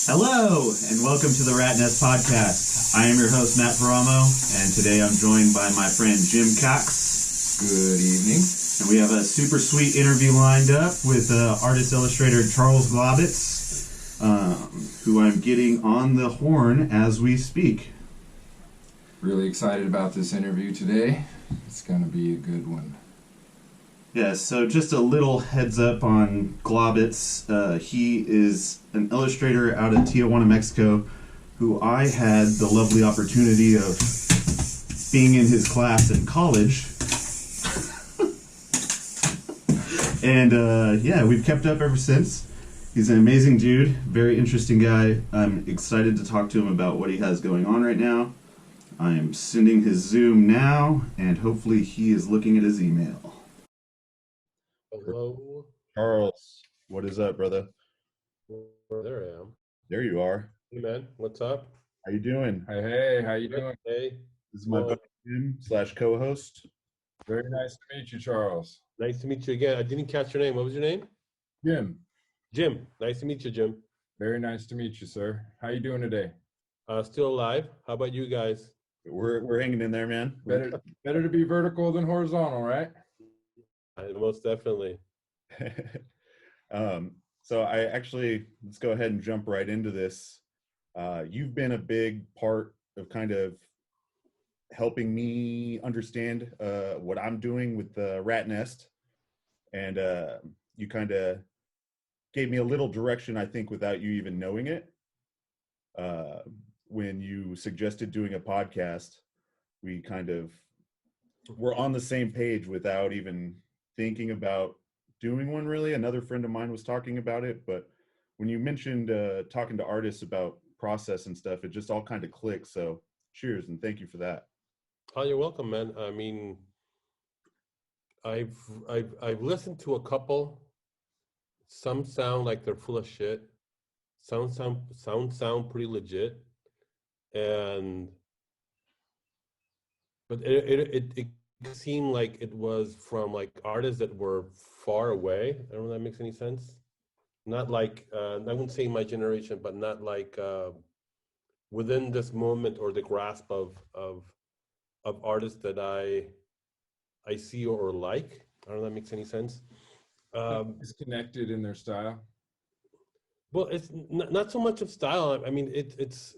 Hello, and welcome to the Rat Nest Podcast. I am your host, Matt Paramo, and today I'm joined by my friend Jim Cox. Good evening. And we have a super sweet interview lined up with artist-illustrator Charles Glaubitz, who I'm getting on the horn as we speak. Really excited about this interview today. It's going to be a good one. Yeah, so just a little heads up on Glaubitz. He is an illustrator out of Tijuana, Mexico, who I had the lovely opportunity of being in his class in college. And yeah, we've kept up ever since. He's an amazing dude, very interesting guy. I'm excited to talk to him about what he has going on right now. I am sending his Zoom now, and hopefully he is looking at his email. Hello. Charles, what is up, brother? There I am. There you are. Hey, man. What's up? How you doing? Hey, how you doing? Hey. This is my buddy Jim / co-host. Very nice to meet you, Charles. Nice to meet you again. I didn't catch your name. What was your name? Jim. Jim. Nice to meet you, Jim. Very nice to meet you, sir. How you doing today? Still alive. How about you guys? We're hanging in there, man. Better to be vertical than horizontal, right? Most definitely. So let's go ahead and jump right into this. You've been a big part of kind of helping me understand what I'm doing with the Rat Nest, and you kind of gave me a little direction, I think, without you even knowing it. When you suggested doing a podcast, we kind of were on the same page without even thinking about doing one, really. Another friend of mine was talking about it, but when you mentioned talking to artists about process and stuff, it just all kind of clicked. So cheers and thank you for that. Oh, you're welcome, man. I mean, I've listened to a couple. Some sound like they're full of shit. Some sound pretty legit, but it seemed like it was from like artists that were far away. I don't know if that makes any sense. Not like I wouldn't say my generation, but not like within this moment or the grasp of artists that I see or like. I don't know if that makes any sense. Disconnected in their style. Well, it's not so much of style. I mean, it's.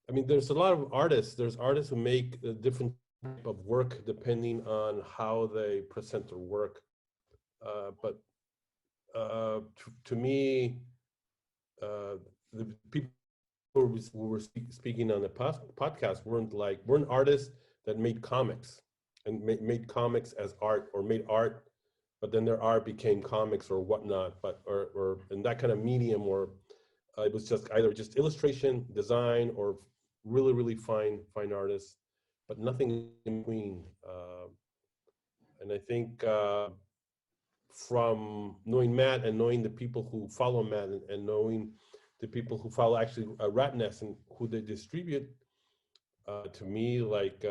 I mean, there's a lot of artists. There's artists who make a different type of work depending on how they present their work. But to me, the people who were speaking on the podcast weren't artists that made comics and made comics as art or made art, but then their art became comics or whatnot. But or in that kind of medium, or it was just either just illustration, design, or really fine artists, but nothing in between. And I think from knowing Matt and knowing the people who follow Matt and knowing the people who follow actually Rat Nest and who they distribute, to me, like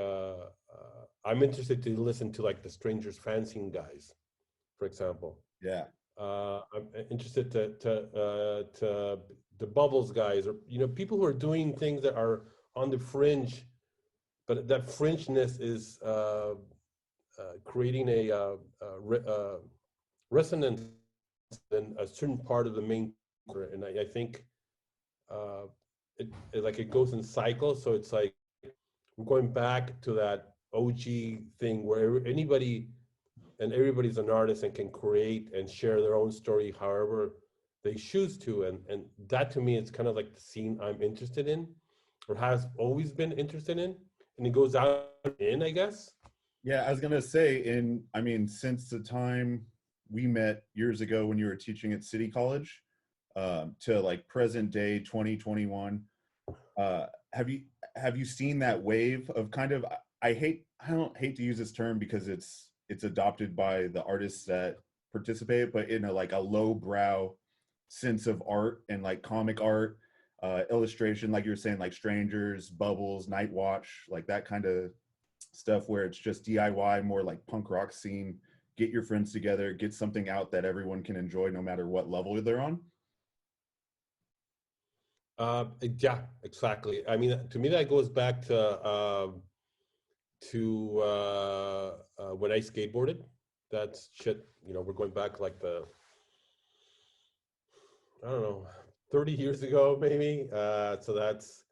I'm interested to listen to like the Strangers Fanzine guys, for example. Yeah. I'm interested to the Bubbles guys, or people who are doing things that are on the fringe, but that fringeness is creating a resonance in a certain part of the main, and I think it goes in cycles. So it's like we're going back to that OG thing where anybody and everybody's an artist and can create and share their own story however they choose to, and that to me is kind of like the scene I'm interested in, or has always been interested in, and it goes out in, I guess. Yeah, I was gonna say, since the time we met years ago when you were teaching at City College, to like present day 2021, have you seen that wave of kind of, I don't hate to use this term because it's adopted by the artists that participate, but in a lowbrow sense of art and like comic art, illustration, like you were saying, like Strangers, Bubbles, Night Watch, like that kind of stuff where it's just DIY, more like punk rock scene, get your friends together, get something out that everyone can enjoy no matter what level they're on. Yeah, exactly. I mean, to me, that goes back to when I skateboarded. That's shit. You know, we're going back like I don't know, 30 years ago, maybe. So that's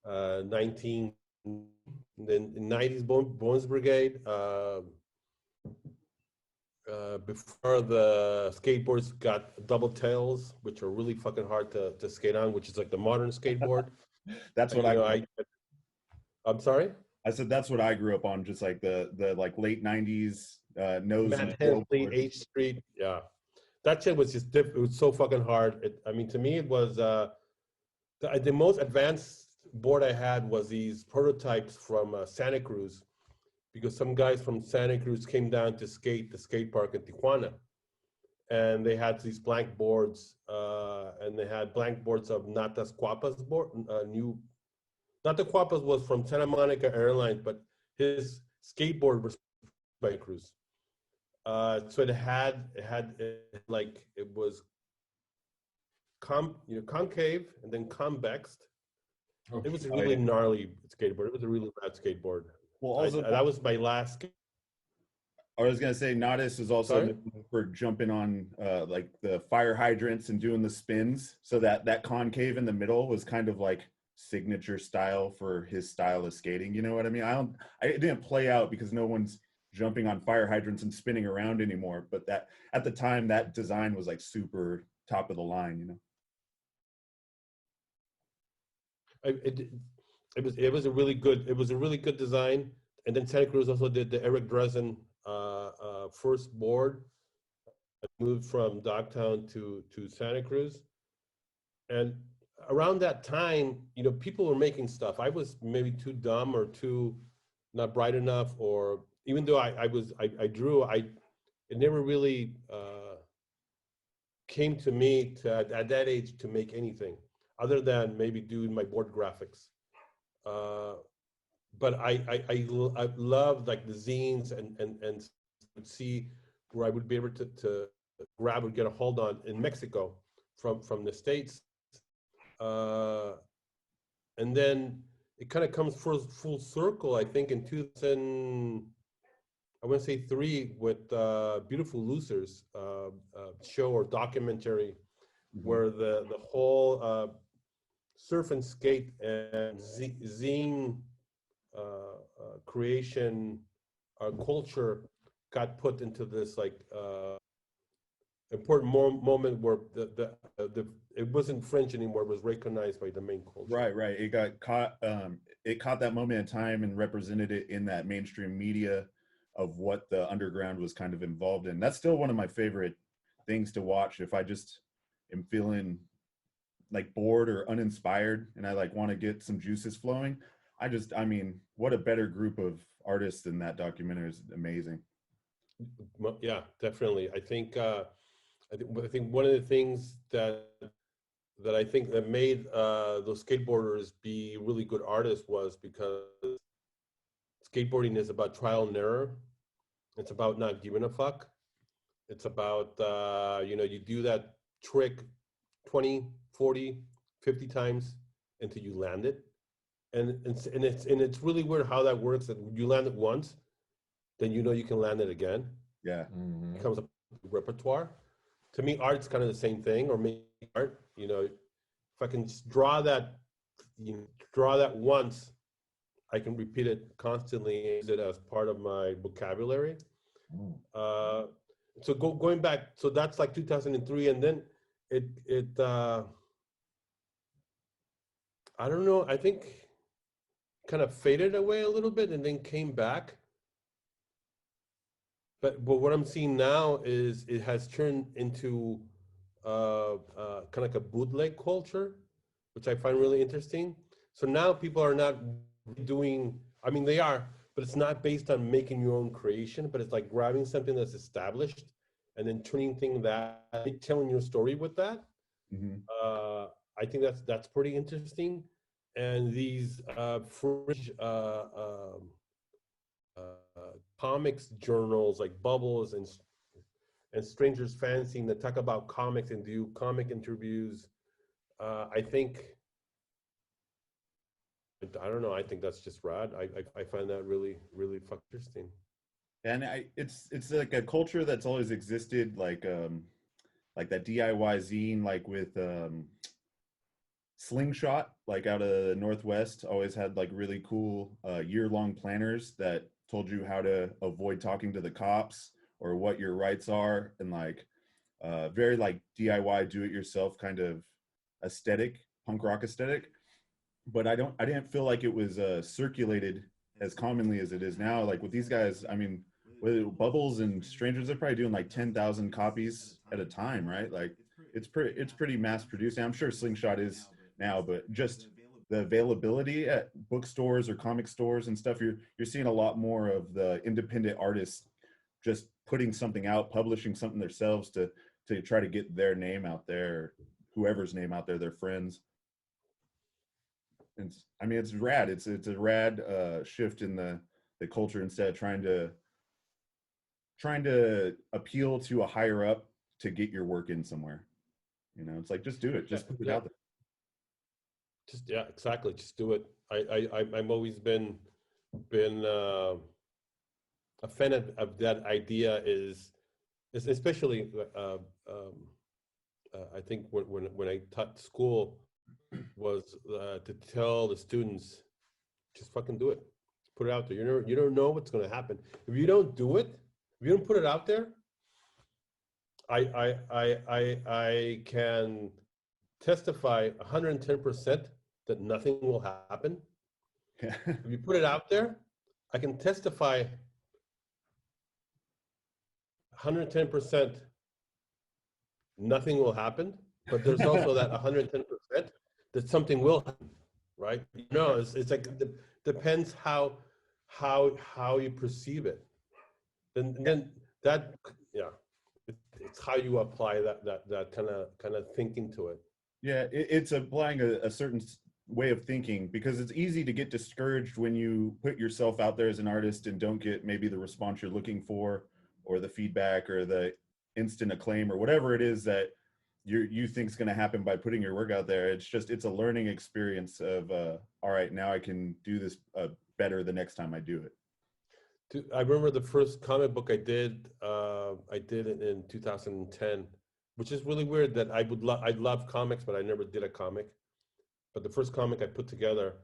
19, then in 90s Bones Brigade. Before the skateboards got double tails, which are really fucking hard to skate on, which is like the modern skateboard. That's what You I know, grew up. I'm sorry? I said that's what I grew up on, just like the like late '90s nose and Matt tail Hensley, board. H Street. Yeah. That shit was just it was so fucking hard. I mean, to me, it was the most advanced board I had was these prototypes from Santa Cruz, because some guys from Santa Cruz came down to skate the skate park in Tijuana, and they had these blank boards, and they had blank boards of Natas Cuapas board, new. Nata Cuapas was from Santa Monica Airlines, but his skateboard was by Cruz. So it like it was concave and then convexed. Oh, It was a Oh, really yeah. gnarly skateboard. It was a really bad skateboard. Well, also, That was my last. I was gonna say Nadas is also Sorry? known for jumping on like the fire hydrants and doing the spins. So that concave in the middle was kind of like signature style for his style of skating. You know what I mean? It didn't play out because no one's jumping on fire hydrants and spinning around anymore. But that at the time, that design was like super top of the line. You know? It, it was a really good design. And then Santa Cruz also did the Eric Dresden first board. Moved from Dogtown to Santa Cruz, and around that time, people were making stuff. I was maybe too dumb or too not bright enough, or even though I drew, it never really came to me at that age to make anything other than maybe doing my board graphics. But I loved like the zines and see where I would be able to grab or get a hold on in Mexico from the States. And then it kind of comes full circle, I think, in 2000, I want to say 3, with Beautiful Losers show or documentary, Mm-hmm. where the whole surf and skate and zine creation culture got put into this like important moment where the it wasn't French anymore; it was recognized by the main culture. Right. It got caught. It caught that moment in time and represented it in that mainstream media of what the underground was kind of involved in. That's still one of my favorite things to watch if I just am feeling like bored or uninspired and I like want to get some juices flowing. I mean, what a better group of artists than that documentary is amazing. Yeah, definitely. I think one of the things that I think that made those skateboarders be really good artists was because skateboarding is about trial and error. It's about not giving a fuck. It's about, you do that trick 20, 40, 50 times until you land it. And it's really weird how that works, that you land it once, then you can land it again. Yeah. Mm-hmm. It becomes a repertoire. To me, art's kind of the same thing, or maybe art, if I can just draw that once, I can repeat it constantly and use it as part of my vocabulary. So going back, so that's like 2003, and then it I don't know, I think kind of faded away a little bit and then came back. But what I'm seeing now is it has turned into kind of like a bootleg culture, which I find really interesting. So now people are not doing, I mean, they are, but it's not based on making your own creation, but it's like grabbing something that's established and then turning telling your story with that. Mm-hmm. I think that's pretty interesting. And these fringe comics journals like Bubbles and Strangers Fanzine that talk about comics and do comic interviews. I think I don't know. I think that's just rad. I find that really, really fucking interesting. And it's like a culture that's always existed, like that DIY zine, like with Slingshot, like out of the Northwest, always had like really cool year-long planners that told you how to avoid talking to the cops or what your rights are, and like very like DIY, do-it-yourself kind of aesthetic, punk rock aesthetic. But I didn't feel like it was circulated as commonly as it is now. Like with these guys, I mean, with Bubbles and Strangers, they're probably doing like 10,000 copies at a time, right? Like it's pretty mass produced. And I'm sure Slingshot is now, but just the availability at bookstores or comic stores and stuff, you're seeing a lot more of the independent artists just putting something out, publishing something themselves to try to get their name out there, whoever's name out there, their friends. I mean, it's rad. It's a rad shift in the culture, instead of trying to appeal to a higher up to get your work in somewhere. You know, it's like, just do it, just put it out there. Just, yeah, exactly. Just do it. I've always been a fan of that idea. Is especially I think when I taught school, was to tell the students, just fucking do it. Just put it out there. You don't know what's going to happen if you don't do it. If you don't put it out there, I can testify 110% that nothing will happen. Yeah. If you put it out there, I can testify 110% nothing will happen. But there's also that 110% that something will happen, right? You know, it's like it depends how you perceive it. Then that, yeah, it's how you apply that kind of thinking to it. Yeah, it's applying a certain way of thinking, because it's easy to get discouraged when you put yourself out there as an artist and don't get maybe the response you're looking for, or the feedback, or the instant acclaim, or whatever it is that you think is going to happen by putting your work out there. It's a learning experience of all right, now I can do this better the next time I do it. I remember the first comic book I did it in 2010, which is really weird that I love comics, but I never did a comic. But the first comic I put together,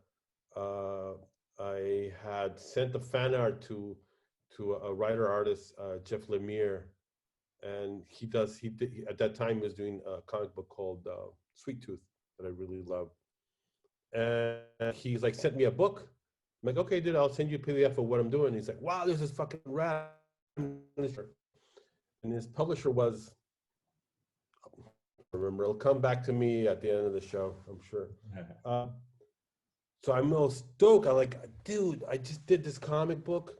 I had sent the fan art to a writer artist, Jeff Lemire, and he at that time he was doing a comic book called Sweet Tooth that I really loved. And he's like, sent me a book. I'm like, okay, dude, I'll send you a PDF of what I'm doing. He's like, wow, this is fucking rad. And his publisher was, I remember, it'll come back to me at the end of the show, I'm sure. So I'm all stoked. I'm like, dude, I just did this comic book,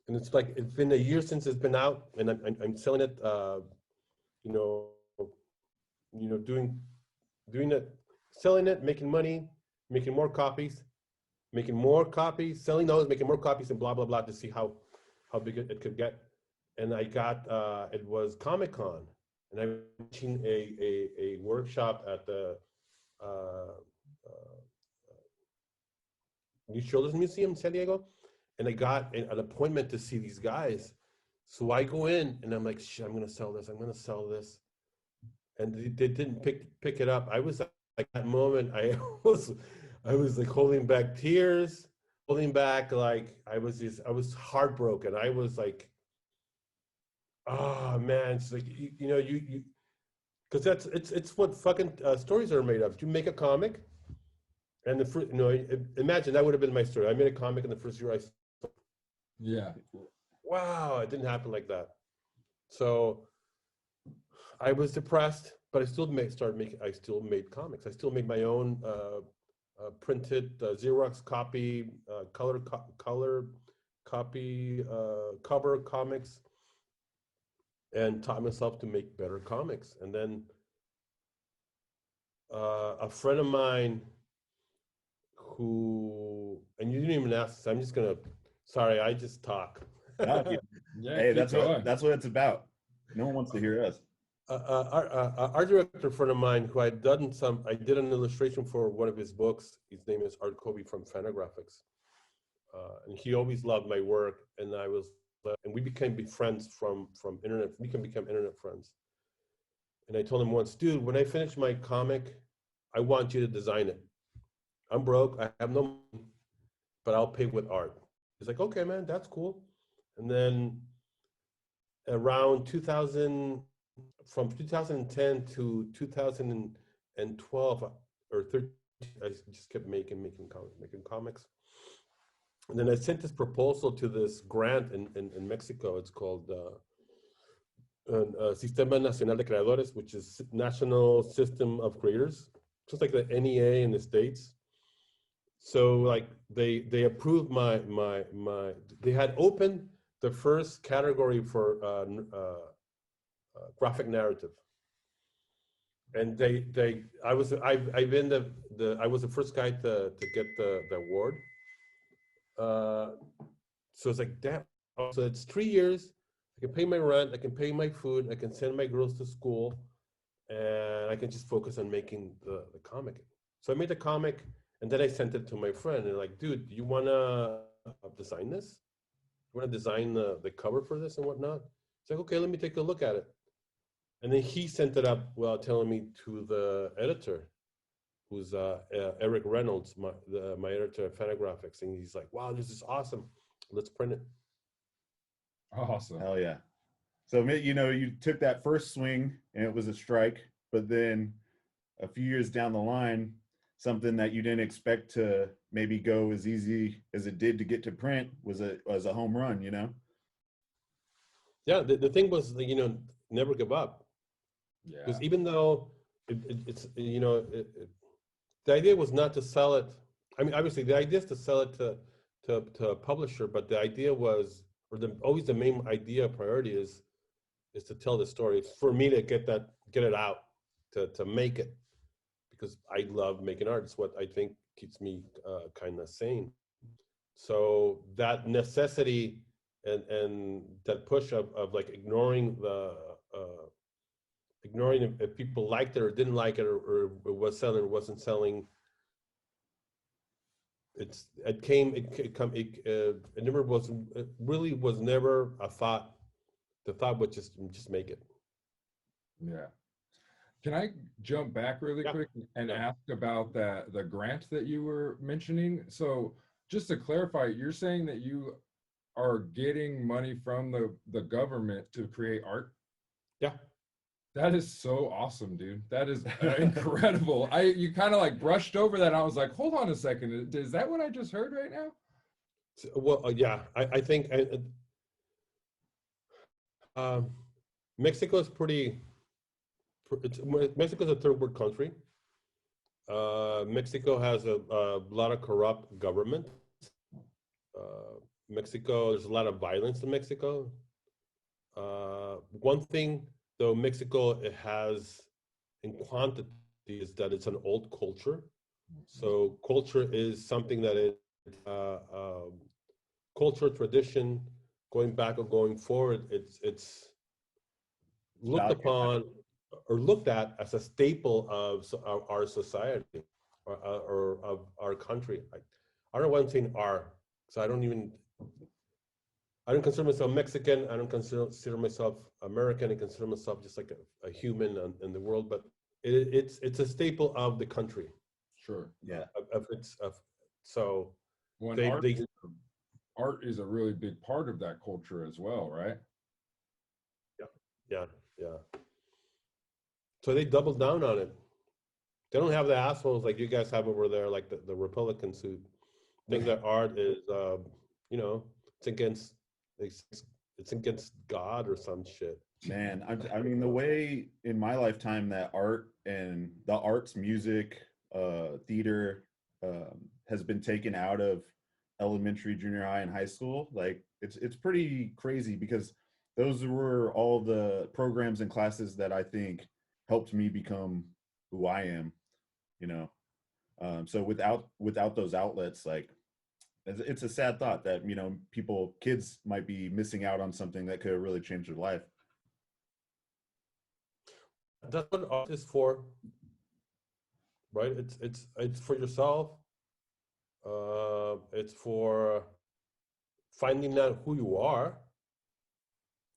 and it's like, it's been a year since it's been out, and I'm selling it, doing it, selling it, making money, making more copies, selling those, making more copies, and blah blah blah, to see how big it could get. And I got it was Comic-Con, and I'm teaching a workshop at the New Children's Museum in San Diego, and I got an appointment to see these guys. So I go in, and I'm like, shit, I'm gonna sell this, and they didn't pick it up. I was like, that moment, I was like holding back tears, holding back, like I was heartbroken. I was like, oh man, it's like, you because it's what fucking stories are made of. You make a comic, and imagine that would have been my story. I made a comic in the first year Yeah. Wow, it didn't happen like that. So I was depressed, but I still made comics. I still made my own printed Xerox copy, color copy, cover comics, and taught myself to make better comics. And then a friend of mine who, and you didn't even ask this, I'm just gonna, sorry, I just talk. Yeah, Yeah, hey, keep going. that's what it's about. No one wants to hear us. art director friend of mine who I did an illustration for one of his books. His name is Art Kobe from Fantagraphics. And he always loved my work. And and we became friends from internet. We can become internet friends. And I told him once, dude, when I finish my comic, I want you to design it. I'm broke. I have no money, but I'll pay with art. He's like, okay, man, that's cool. And then around 2000, from 2010 to 2012 or 13, I just kept making comics. And then I sent this proposal to this grant in Mexico. It's called Sistema Nacional de Creadores, which is National System of Creators, just like the NEA in the States. So like they approved my they had opened the first category for graphic narrative, and I was the first guy to get the award. So it's like, damn. So it's 3 years. I can pay my rent. I can pay my food. I can send my girls to school, and I can just focus on making the comic. So I made the comic, and then I sent it to my friend. And like, dude, you wanna design this? You wanna design the cover for this and whatnot? It's like, okay, let me take a look at it. And then he sent it up while telling me to the editor, who's Eric Reynolds, my editor at Fantagraphics, and he's like, "Wow, this is awesome. Let's print it." Awesome. Hell yeah. So, you took that first swing and it was a strike, but then a few years down the line, something that you didn't expect to maybe go as easy as it did to get to print was a home run, Yeah, the thing was, never give up. Yeah. Because even though it's, the idea was not to sell it. I mean, obviously, the idea is to sell it to a publisher, but the idea was, or always the main idea priority is to tell the story. It's for me to get it out, to make it, because I love making art. It's what I think keeps me kind of sane. So that necessity and that push of like ignoring if people liked it or didn't like it, or it was selling or wasn't selling. It never was, it really was never a thought. The thought was just make it. Yeah. Can I jump back really quick and ask about the grant that you were mentioning? So just to clarify, you're saying that you are getting money from the government to create art? Yeah. That is so awesome, dude. That is incredible. You kind of like brushed over that. And I was like, hold on a second. Is that what I just heard right now? Well, yeah, I think Mexico is Mexico's a third world country. Mexico has a lot of corrupt government. Mexico, there's a lot of violence in Mexico. One thing, though, Mexico it has in quantity is that it's an old culture. So culture is something that is culture, tradition, going back or going forward. It's looked upon or looked at as a staple of our society or of our country. I don't want to say our, so I don't consider myself Mexican. I don't consider myself American. I consider myself just like a human in the world. But it's a staple of the country. Sure. Yeah. So when art is a really big part of that culture as well, right? Yeah. So they doubled down on it. They don't have the assholes like you guys have over there, like the Republicans who think that art is, it's against God or some shit. Man, I mean, the way in my lifetime that art and the arts, music, theater has been taken out of elementary, junior high, and high school, like it's pretty crazy, because those were all the programs and classes that I think helped me become who I am, so without those outlets, like it's a sad thought that kids might be missing out on something that could have really changed their life. that's what art is for, right? It's for yourself. It's for finding out who you are.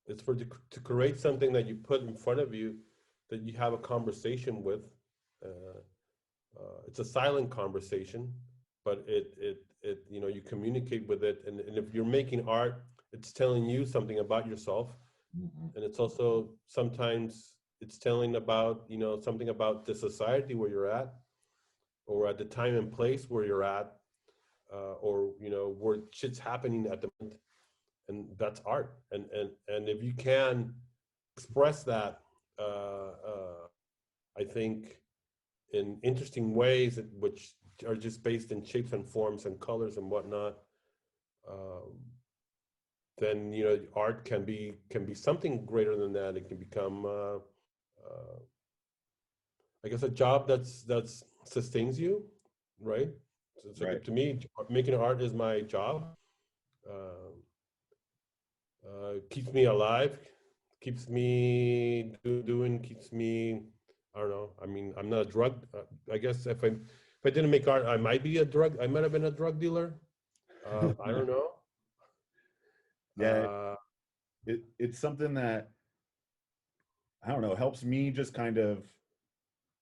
It's for to create something that you put in front of you, that you have a conversation with. Uh, it's a silent conversation, but you know, you communicate with it, and if you're making art, it's telling you something about yourself, and it's also sometimes it's telling about, you know, something about the society where you're at, or at the time and place where you're at, or you know, where shit's happening at the moment, and that's art. And if you can express that, I think in interesting ways, which are just based in shapes and forms and colors and whatnot, um, then you know, art can be something greater than that. It can become, I guess, a job that's sustains you, right? So Right. to me, making art is my job. Keeps me alive, keeps me doing, keeps me, I don't know. I mean, I'm not a drug. I guess if I didn't make art, I might be a drug. I might have been a drug dealer. I don't know. Yeah, Uh, it's something that, I don't know, helps me just kind of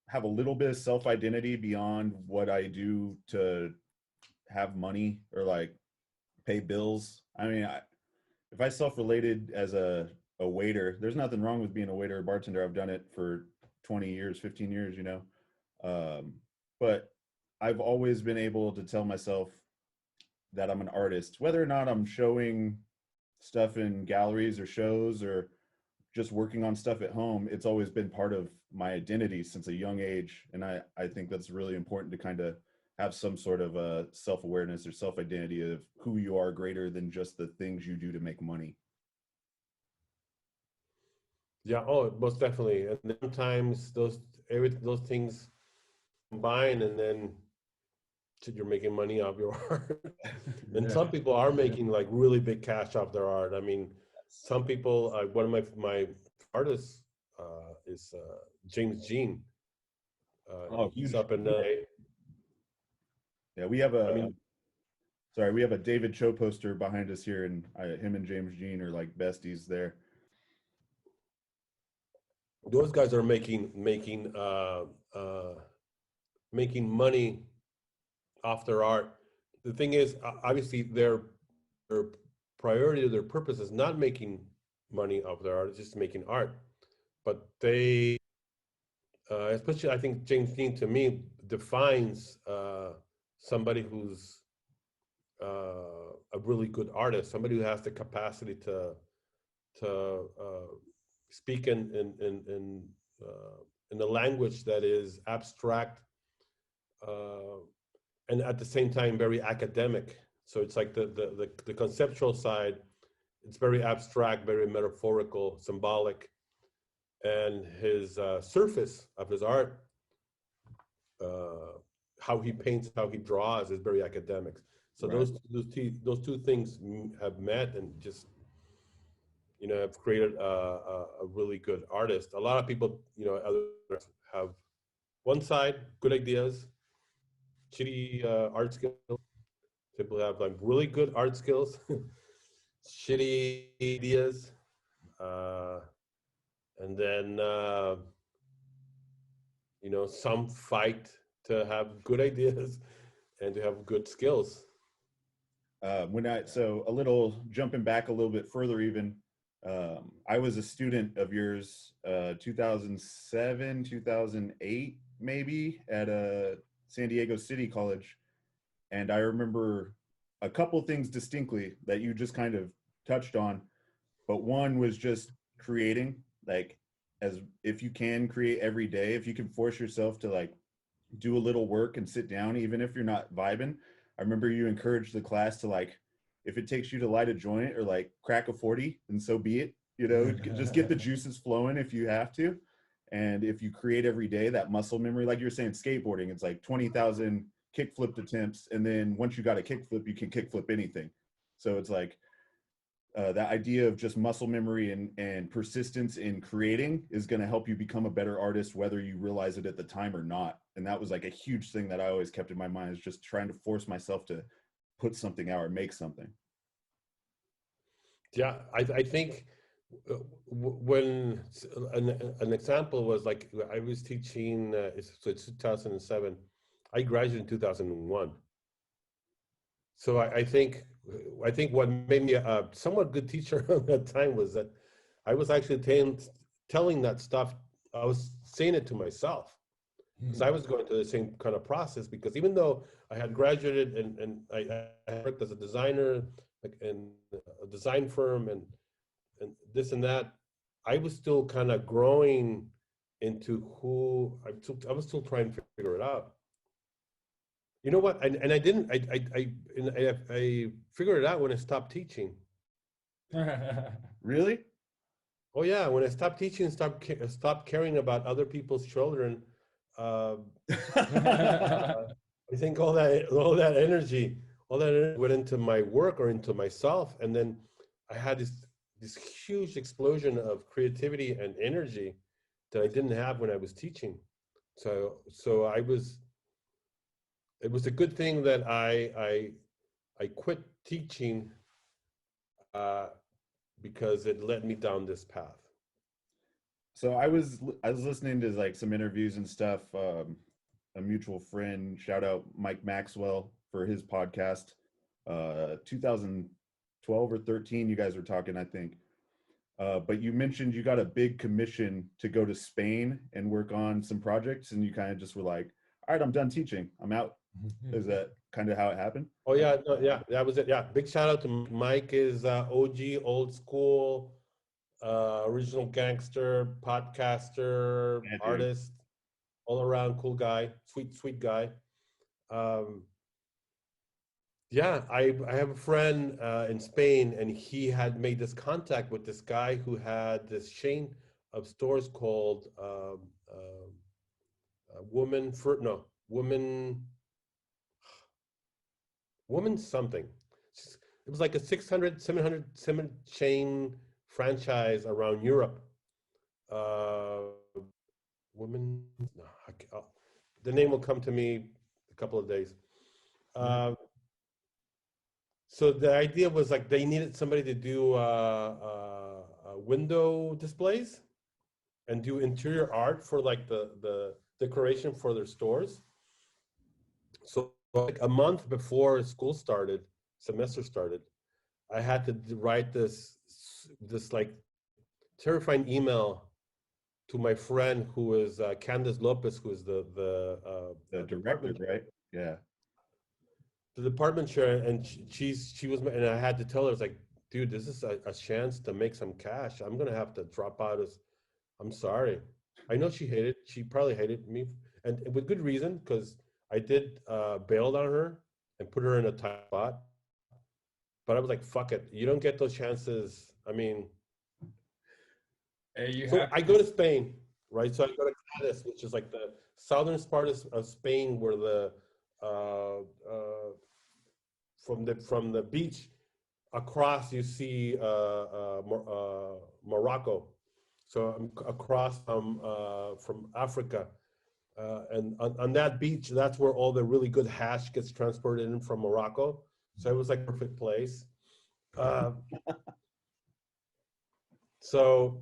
have a little bit of self-identity beyond what I do to have money or like pay bills. I mean, if I self-related as a waiter, there's nothing wrong with being a waiter or bartender. I've done it for 20 years, 15 years, you know. Um, but I've always been able to tell myself that I'm an artist, whether or not I'm showing stuff in galleries or shows or just working on stuff at home. It's always been part of my identity since a young age. And I think that's really important to kind of have some sort of a self-awareness or self-identity of who you are greater than just the things you do to make money. yeah, oh, most definitely. And sometimes those things combine, and then shit, you're making money off your art. And Yeah. some people are making like really big cash off their art. I mean, some people, one of my artists is James Jean. Oh, He's huge. up in LA. Yeah, we have I mean, we have a David Cho poster behind us here, and him and James Jean are like besties there. those guys are making money off their art. The thing is, obviously, their priority or their purpose is not making money off their art; it's just making art. But they, especially, I think James Dean to me defines somebody who's a really good artist, somebody who has the capacity to speak in a language that is abstract, uh, and at the same time very academic. So it's like the conceptual side, it's very abstract, very metaphorical, symbolic, and his surface of his art, how he paints, how he draws, is very academic. So Right. those two things have met, and just, you know, have created a really good artist. A lot of people, you know, others have one side, good ideas, shitty art skills. People have like really good art skills, shitty ideas, uh, and then you know, some fight to have good ideas and to have good skills. So a little jumping back a little bit further, even, I was a student of yours, 2007, 2008, maybe, at San Diego City College. And I remember a couple things distinctly that you just kind of touched on. But one was just creating, like, as if you can create every day, if you can force yourself to like do a little work and sit down, even if you're not vibing. I remember you encouraged the class to like, if it takes you to light a joint or like crack a 40, then so be it. You know, just get the juices flowing if you have to. And if you create every day, that muscle memory, like you're saying, skateboarding, it's like 20,000 kick flipped attempts. And then once you got a kick flip, you can kick flip anything. So it's like, that idea of just muscle memory and persistence in creating is going to help you become a better artist, whether you realize it at the time or not. And that was like a huge thing that I always kept in my mind, is just trying to force myself to put something out or make something. Yeah, I think when an example was like, I was teaching, so it's 2007, I graduated in 2001. So I think what made me a somewhat good teacher at that time was that I was actually telling that stuff. I was saying it to myself, because I was going through the same kind of process, because even though I had graduated and I worked as a designer, like in a design firm and this and that, I was still kind of growing into who I was still trying to figure it out. You know what? And I didn't. I figured it out when I stopped teaching. Really? Oh yeah, when I stopped teaching, stopped caring about other people's children. I think all that energy went into my work or into myself, and then I had this huge explosion of creativity and energy that I didn't have when I was teaching. So it was a good thing that I quit teaching, because it led me down this path. So I was listening to like some interviews and stuff. A mutual friend, shout out Mike Maxwell, for his podcast. 2012 or 13, you guys were talking, I think. But you mentioned you got a big commission to go to Spain and work on some projects, and you kind of just were like, all right, I'm done teaching, I'm out. Is that kind of how it happened? Oh yeah, no, yeah, that was it. Yeah, big shout out to Mike. Is OG, old school, original gangster, podcaster, Yeah, dude. artist, all around cool guy, sweet guy. Yeah, I have a friend in Spain, and he had made this contact with this guy who had this chain of stores called Woman something. It was like a 600, 700 chain franchise around Europe. Uh, woman, no, the name will come to me a couple of days. So the idea was like they needed somebody to do window displays and do interior art for like the decoration for their stores. So like a month before semester started, I had to write this like terrifying email to my friend who is Candace Lopez, who is the director, right? Yeah. The department chair, and she was, and I had to tell her, I was like, dude, this is a chance to make some cash. I'm gonna have to drop out. I'm sorry. I know she probably hated me, and with good reason, because I did bailed on her and put her in a tight spot. But I was like, fuck it. You don't get those chances. I mean, so I go to Spain, right? So I go to Cadiz, which is like the southern part of Spain, where the from the beach across you see Morocco. So I'm across from Africa, and on that beach, that's where all the really good hash gets transported in from Morocco. So it was like a perfect place. So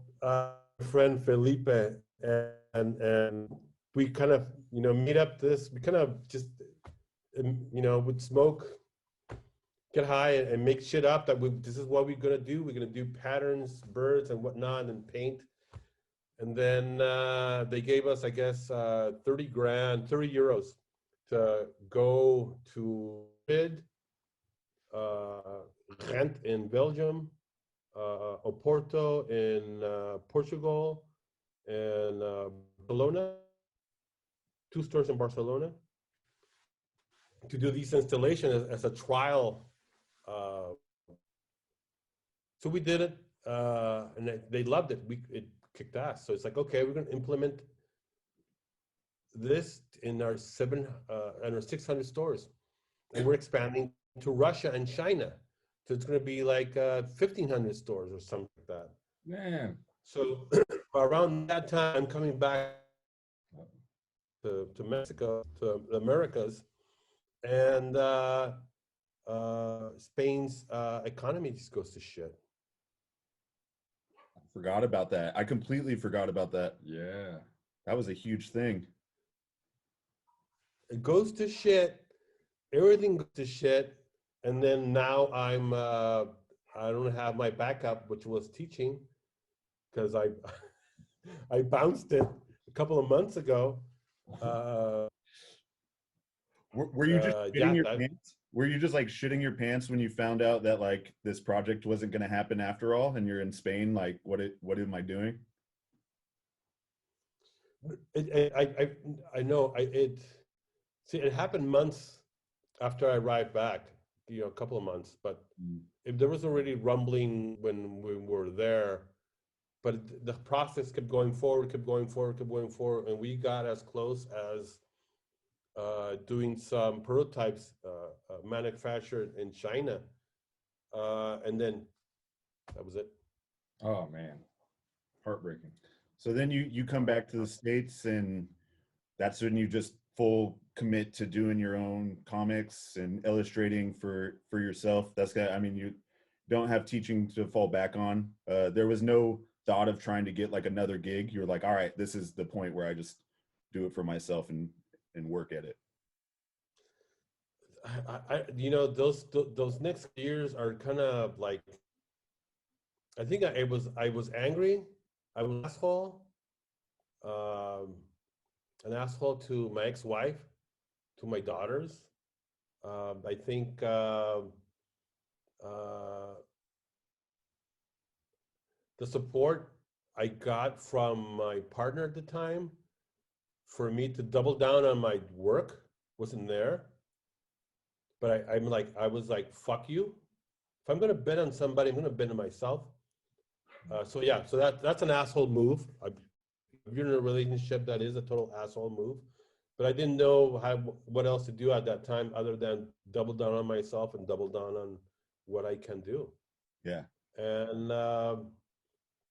friend Felipe and we kind of meet up we kind of just would smoke, get high, and make shit up that this is what we're gonna do. We're gonna do patterns, birds and whatnot, and paint. And then they gave us, I guess, 30 euros to go to Ghent in Belgium, Oporto in Portugal, and Barcelona, 2 stores in Barcelona, to do these installations as a trial. So we did it, and they loved it. It kicked ass. So it's like, okay, we're going to implement this in our 600 stores, and we're expanding to Russia and China. So it's going to be like 1,500 stores or something like that. Man. So around that time, I'm coming back to Mexico, to the Americas, and Spain's economy just goes to shit. Forgot about that. I completely forgot about that. Yeah. That was a huge thing. It goes to shit. Everything goes to shit. And then now I don't have my backup, which was teaching, because I I bounced it a couple of months ago. Were you just Yeah, shitting your pants? Were you just like shitting your pants when you found out that like this project wasn't going to happen after all, and you're in Spain? Like, what am I doing? I know it happened months after I arrived back, a couple of months, but if there was already rumbling when we were there, but the process kept going forward, and we got as close as doing some prototypes manufactured in China, and then that was it. Oh man, heartbreaking. So then you come back to the States, and that's when you just full commit to doing your own comics and illustrating for yourself. I mean, you don't have teaching to fall back on. There was no thought of trying to get like another gig. You were like, all right, this is the point where I just do it for myself and work at it. Those next years are kind of like, I think I was angry. I was an asshole. An asshole to my ex-wife, to my daughters. I think the support I got from my partner at the time for me to double down on my work wasn't there. But I was like, fuck you. If I'm gonna bet on somebody, I'm gonna bet on myself. So yeah, so that's an asshole move. If you're in a relationship, that is a total asshole move. But I didn't know what else to do at that time other than double down on myself and double down on what I can do. Yeah. And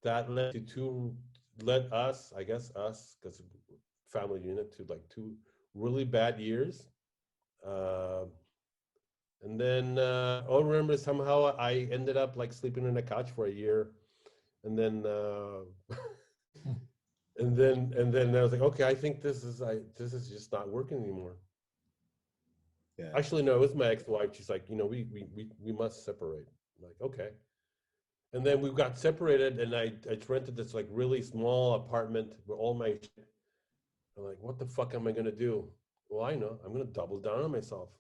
that led us, I guess us, because family unit, to like 2 really bad years. And then I remember somehow I ended up like sleeping on a couch for a year. And then and then I was like, okay, I think this is just not working anymore. Yeah. Actually, no, it was my ex-wife. She's like, we must separate. I'm like, okay. And then we got separated, and I rented this like really small apartment with all my shit. I'm like, what the fuck am I gonna do? Well, I know. I'm gonna double down on myself.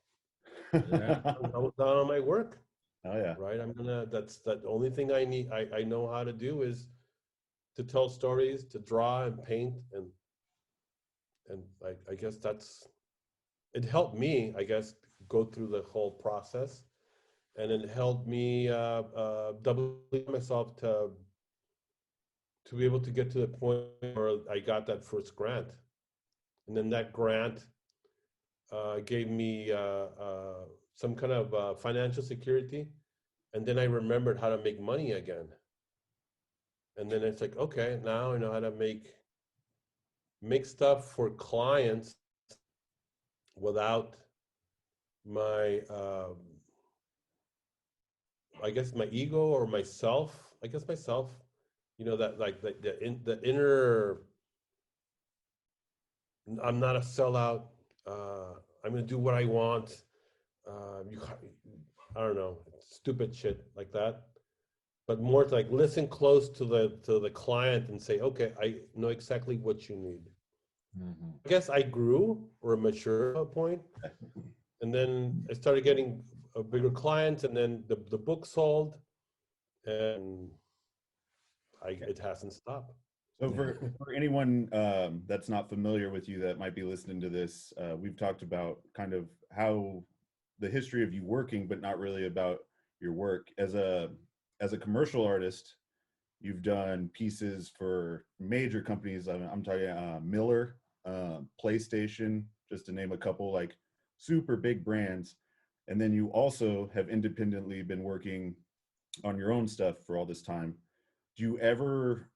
Yeah. Double down on my work. Oh yeah. Right. That's the only thing I need. I know how to do is to tell stories, to draw and paint, and I guess it helped me, I guess, go through the whole process, and it helped me double myself to be able to get to the point where I got that first grant, and then that grant gave me some kind of financial security, and then I remembered how to make money again, and then it's like, okay, now I know how to make stuff for clients without my I guess my ego or myself. I guess myself, that like the inner, I'm not a sellout. I'm gonna do what I want. I don't know, stupid shit like that. But more to like listen close to the client and say, okay, I know exactly what you need. Mm-hmm. I guess I grew or matured at a point, and then I started getting a bigger clients, and then the book sold, and it hasn't stopped. So for anyone that's not familiar with you that might be listening to this, we've talked about kind of how the history of you working, but not really about your work as a commercial artist. You've done pieces for major companies. I'm talking Miller, PlayStation, just to name a couple, like super big brands. and then you also have independently been working on your own stuff for all this time. Do you ever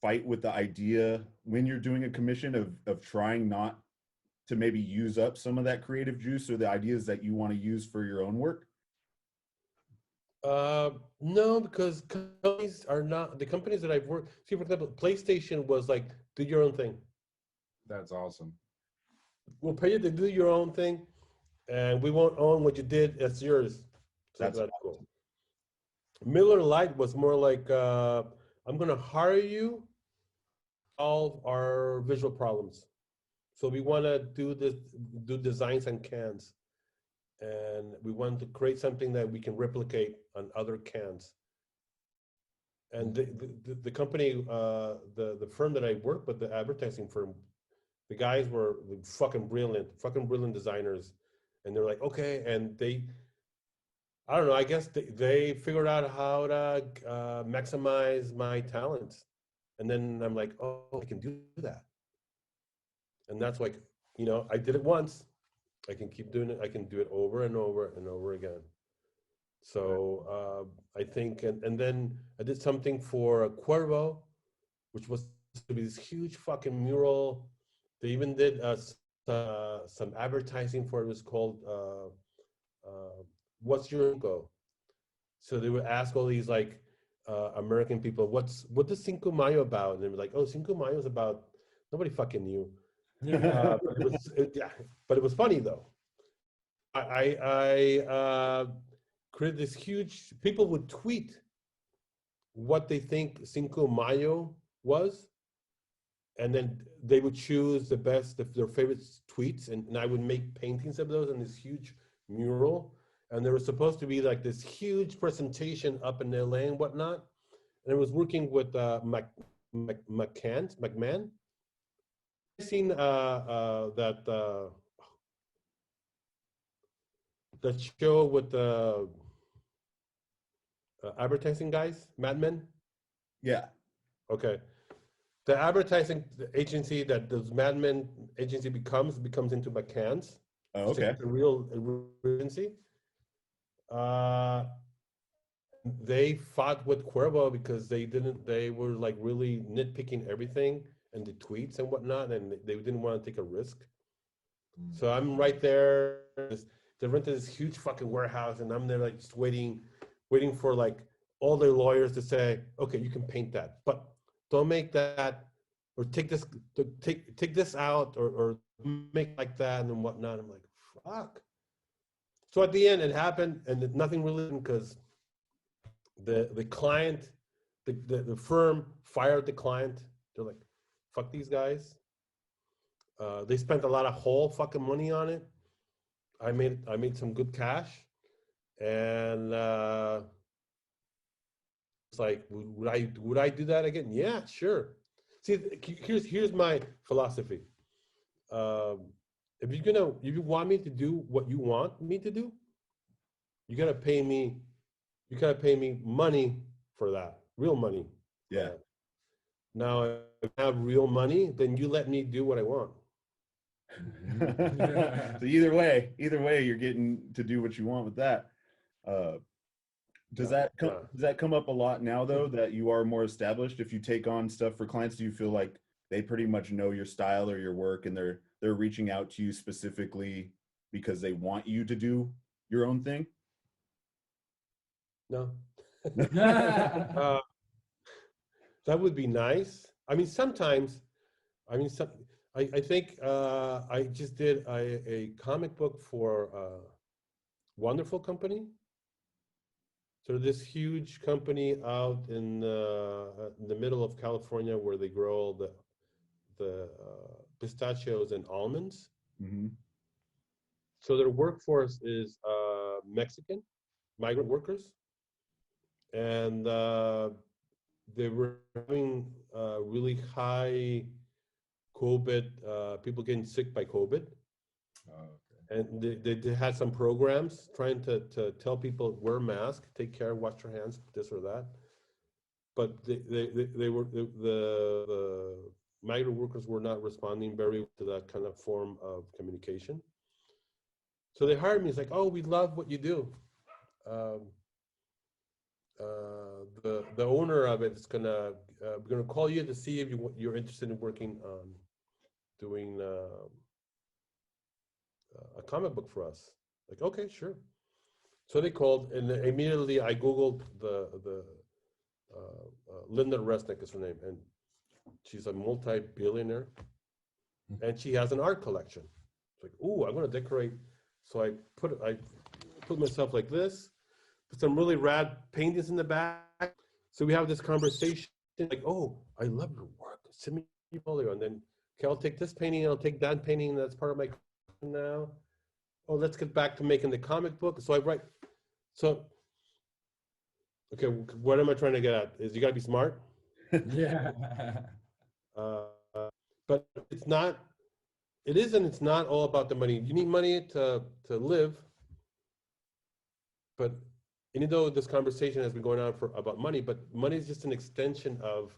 fight with the idea when you're doing a commission of trying not to maybe use up some of that creative juice or the ideas that you want to use for your own work? No, because companies are not the companies that I've worked. See, for example, PlayStation was like, do your own thing. That's awesome. We'll pay you to do your own thing, and we won't own what you did. It's yours. So That's cool. Miller Lite was more like, I'm gonna hire you solve our visual problems. So we want to do designs on cans, and we want to create something that we can replicate on other cans. And the company, the firm that I work with, the advertising firm, the guys were fucking brilliant designers, and they're like, okay, and I don't know, I guess they figured out how to maximize my talents, and then I'm like, oh, I can do that, and that's like, I did it once, I can keep doing it, I can do it over and over and over again. So I think, and then I did something for Cuervo, which was to be this huge fucking mural. They even did some advertising for it. It was called "What's Your Cinco?" So they would ask all these like American people, "What is Cinco Mayo about?" And they were like, "Oh, Cinco Mayo is about," nobody fucking knew. But it was funny though. I created this huge. People would tweet what they think Cinco Mayo was, and then they would choose the best of their favorite tweets, and I would make paintings of those in this huge mural. And there was supposed to be like this huge presentation up in LA and whatnot. And I was working with McMahon. I've seen that show with the advertising guys, Mad Men. Yeah. Okay. The advertising agency that the Mad Men agency becomes into McCann's. Oh, okay. It's a real agency. They fought with Cuervo because they were like really nitpicking everything and the tweets and whatnot, and they didn't want to take a risk. So I'm right there. They rented this huge fucking warehouse, and I'm there like just waiting for like all their lawyers to say, okay, you can paint that, but don't make that, or take this out, or make like that and whatnot. I'm like, fuck. So at the end, it happened, and nothing really, because the client, the firm fired the client. They're like, fuck these guys. They spent a lot of whole fucking money on it. I made some good cash, and it's like, would I do that again? Yeah, sure. See, here's my philosophy. If you want me to do what you want me to do, you gotta pay me. You gotta pay me money for that, real money. Yeah. Now, if I have real money, then you let me do what I want. So either way, you're getting to do what you want with that. Does that come up a lot now though, that you are more established? If you take on stuff for clients, do you feel like they pretty much know your style or your work, and they're reaching out to you specifically because they want you to do your own thing? No. That would be nice. I mean, sometimes, I think I just did a comic book for Wonderful Company. So this huge company out in the middle of California, where they grow all the pistachios and almonds. Mm-hmm. So their workforce is Mexican migrant workers, and they were having really high COVID, people getting sick by COVID. And they had some programs trying to tell people, wear a mask, take care, wash your hands, this or that. But the migrant workers were not responding very to that kind of form of communication. So they hired me. It's like, oh, we love what you do. The owner of it is gonna we're gonna call you to see if you're interested in working on doing a comic book for us. Like, okay, sure. So they called, and immediately I Googled the Linda Resnick is her name, and she's a multi-billionaire, and she has an art collection. It's like, ooh, I'm gonna decorate. So I put myself like this, put some really rad paintings in the back. So we have this conversation, like, oh, I love your work. Send me your portfolio, and then okay, I'll take this painting, I'll take that painting. That's part of my now. Oh, let's get back to making the comic book. So I write. So, okay, what am I trying to get at? Is you gotta be smart. Yeah. But it's not. It is, and it's not all about the money. You need money to live. But even though this conversation has been going on for about money, but money is just an extension of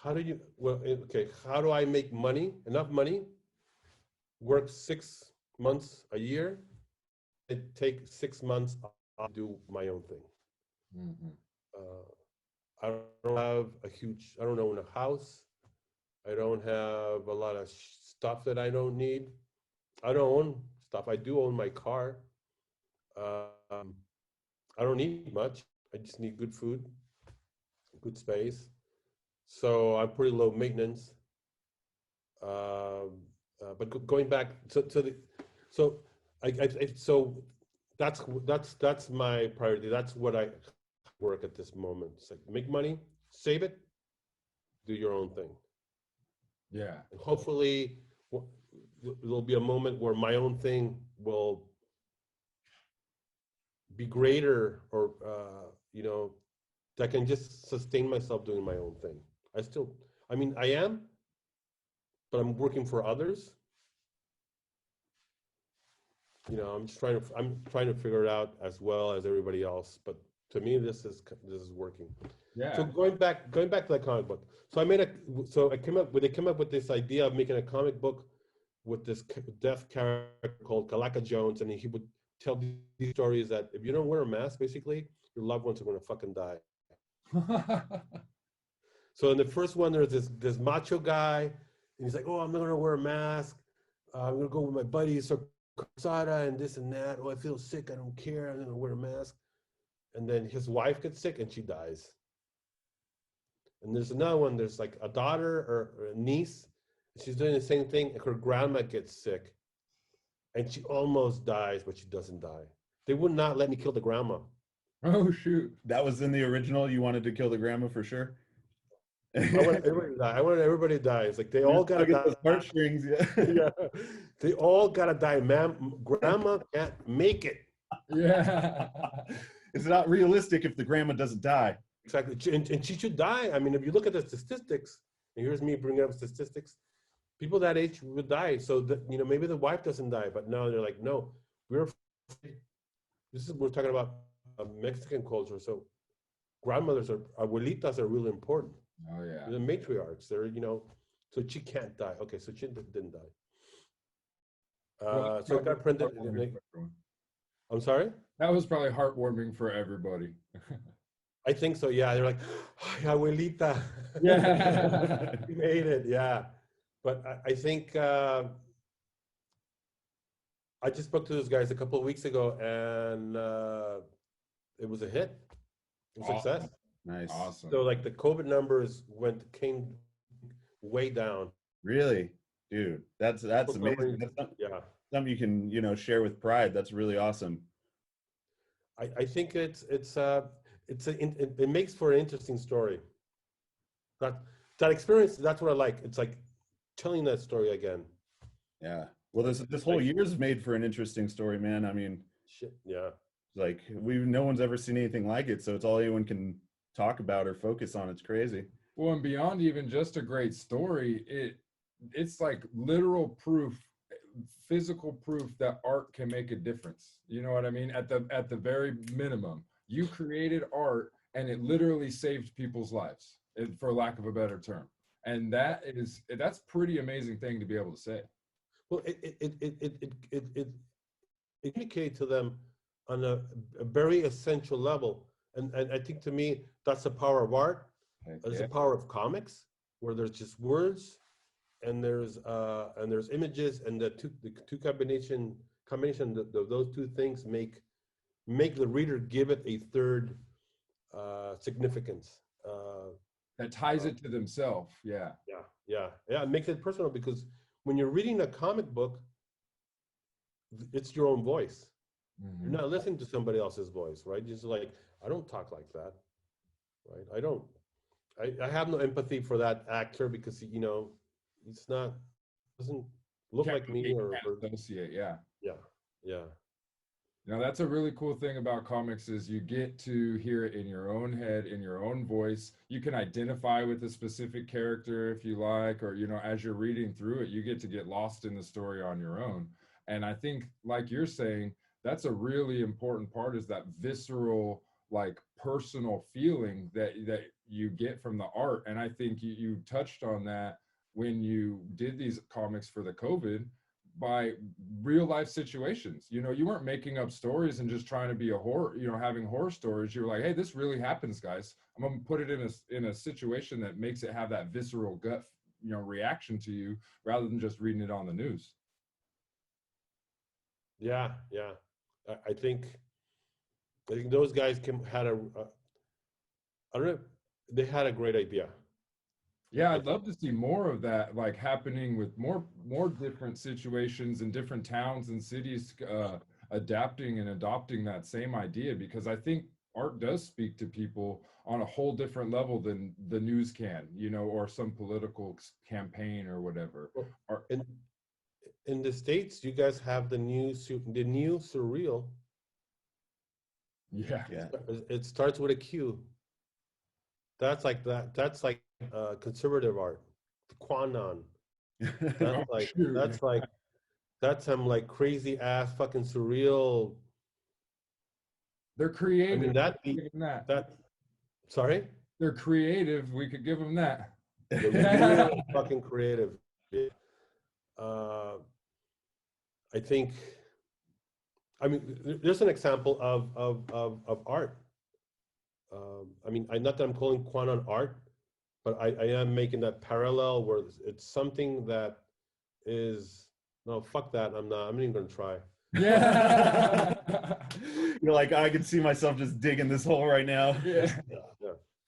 how do you, well, okay, how do I make money, enough money, work 6 months, a year, and take 6 months to do my own thing. I don't have I don't own a house. I don't have a lot of stuff that I don't need. I don't own stuff. I do own my car. I don't need much. I just need good food, good space. So I'm pretty low maintenance. But going back so that's my priority. That's what I work at this moment. It's like make money, save it, do your own thing. Yeah. And hopefully there'll be a moment where my own thing will be greater, or that I can just sustain myself doing my own thing. I am, but I'm working for others. I'm trying to figure it out as well as everybody else. But to me, this is working. Yeah. So going back to that comic book. So they came up with this idea of making a comic book with this deaf character called Kalaka Jones, and he would tell these stories that if you don't wear a mask, basically, your loved ones are going to fucking die. So in the first one, there's this macho guy, and he's like, oh, I'm not going to wear a mask. I'm going to go with my buddies, so Sada and this and that. Oh, I feel sick. I don't care. I'm going to wear a mask. And then his wife gets sick and she dies. And there's another one. There's like a daughter or a niece. She's doing the same thing. Her grandma gets sick and she almost dies, but she doesn't die. They would not let me kill the grandma. Oh, shoot. That was in the original. You wanted to kill the grandma for sure. I wanted everybody to die. I wanted everybody to die. It's like they all gotta die. Heartstrings, yeah. Yeah, they all gotta die. Ma'am, grandma can't make it. Yeah. It's not realistic if the grandma doesn't die. Exactly, and she should die. I mean, if you look at the statistics, and here's me bringing up statistics, people that age would die. So that maybe the wife doesn't die, but no, they're like, no, we're talking about a Mexican culture. So grandmothers abuelitas are really important. Oh yeah. The matriarchs, they're so she can't die. Okay, so she didn't die. So I got printed. I'm sorry? That was probably heartwarming for everybody. I think so, yeah. They're like, oh, abuelita. Yeah. We made it, yeah. But I think I just spoke to those guys a couple of weeks ago, and it was a hit. It was a success. Nice. Awesome. So like the COVID numbers came way down. Really? Dude, that's amazing. That's something you can, share with pride. That's really awesome. I think it makes for an interesting story. That experience, that's what I like. It's like telling that story again. Yeah. Well, this whole year's made for an interesting story, man. I mean, shit, yeah. Like no one's ever seen anything like it, so it's all anyone can talk about or focus on. It's crazy. Well, and beyond even just a great story, it's like literal proof, physical proof that art can make a difference. You know what I mean? At the very minimum, you created art and it literally saved people's lives, for lack of a better term. And that's pretty amazing thing to be able to say. Well, it communicate to them on a very essential level. And I think to me, that's the power of art. It's the power of comics, where there's just words and there's images, and the two combination those two things make the reader give it a third significance. That ties it to themselves. Yeah. It makes it personal, because when you're reading a comic book, it's your own voice. Mm-hmm. You're not listening to somebody else's voice, right? Just like, I don't talk like that, right? I have no empathy for that actor, because it's not, doesn't look like me, or associate. Yeah. That's a really cool thing about comics, is you get to hear it in your own head, in your own voice. You can identify with a specific character if you like, or as you're reading through it, you get lost in the story on your own. And I think, like you're saying, that's a really important part, is that visceral, like, personal feeling that you get from the art. And I think you touched on that when you did these comics for the COVID, by real life situations. You weren't making up stories and just trying to be a horror, having horror stories. You were like, hey, this really happens, guys. I'm gonna put it in a situation that makes it have that visceral gut reaction to you, rather than just reading it on the news. Yeah. I think those guys had I don't know, they had a great idea. Yeah, I'd love to see more of that, like, happening with more different situations in different towns and cities, adapting and adopting that same idea, because I think art does speak to people on a whole different level than the news can, or some political campaign or whatever. Well, in the States, you guys have the new surreal. Yeah. It starts with a Q. That's like conservative art. The Quanon. That's some like crazy ass fucking surreal. They're creative. I mean, sorry? They're creative. We could give them that. They're really fucking creative. I think, there's an example of art. Not that I'm calling Quanon art, but I am making that parallel, where it's something that is, no, fuck that. I'm not even going to try. Yeah. You're like, I can see myself just digging this hole right now. Yeah.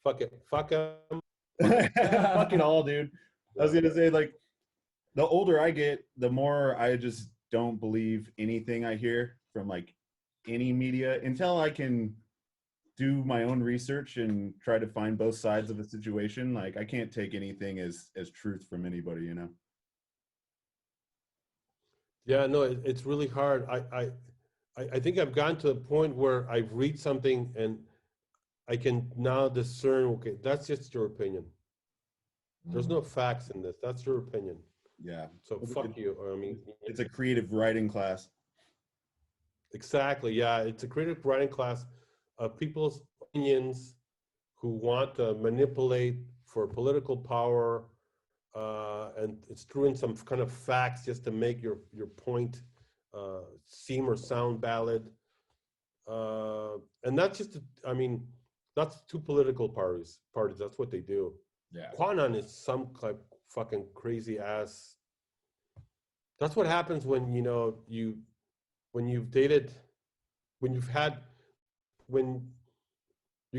Fuck it. Fuck them. Fuck it all, dude. I was going to say, like, the older I get, the more I just don't believe anything I hear from, like, any media, until I can do my own research and try to find both sides of a situation. Like, I can't take anything as truth from anybody, Yeah, no, it's really hard. I think I've gotten to a point where I read something and I can now discern, okay, that's just your opinion. There's no facts in this. That's your opinion. Yeah. So fuck you. Or, it's a creative writing class. Exactly. Yeah, it's a creative writing class of people's opinions who want to manipulate for political power, and it's true some kind of facts just to make your point seem or sound valid. And that's just, that's two political parties. That's what they do. Yeah. Quanon is some like fucking crazy ass. That's what happens when when you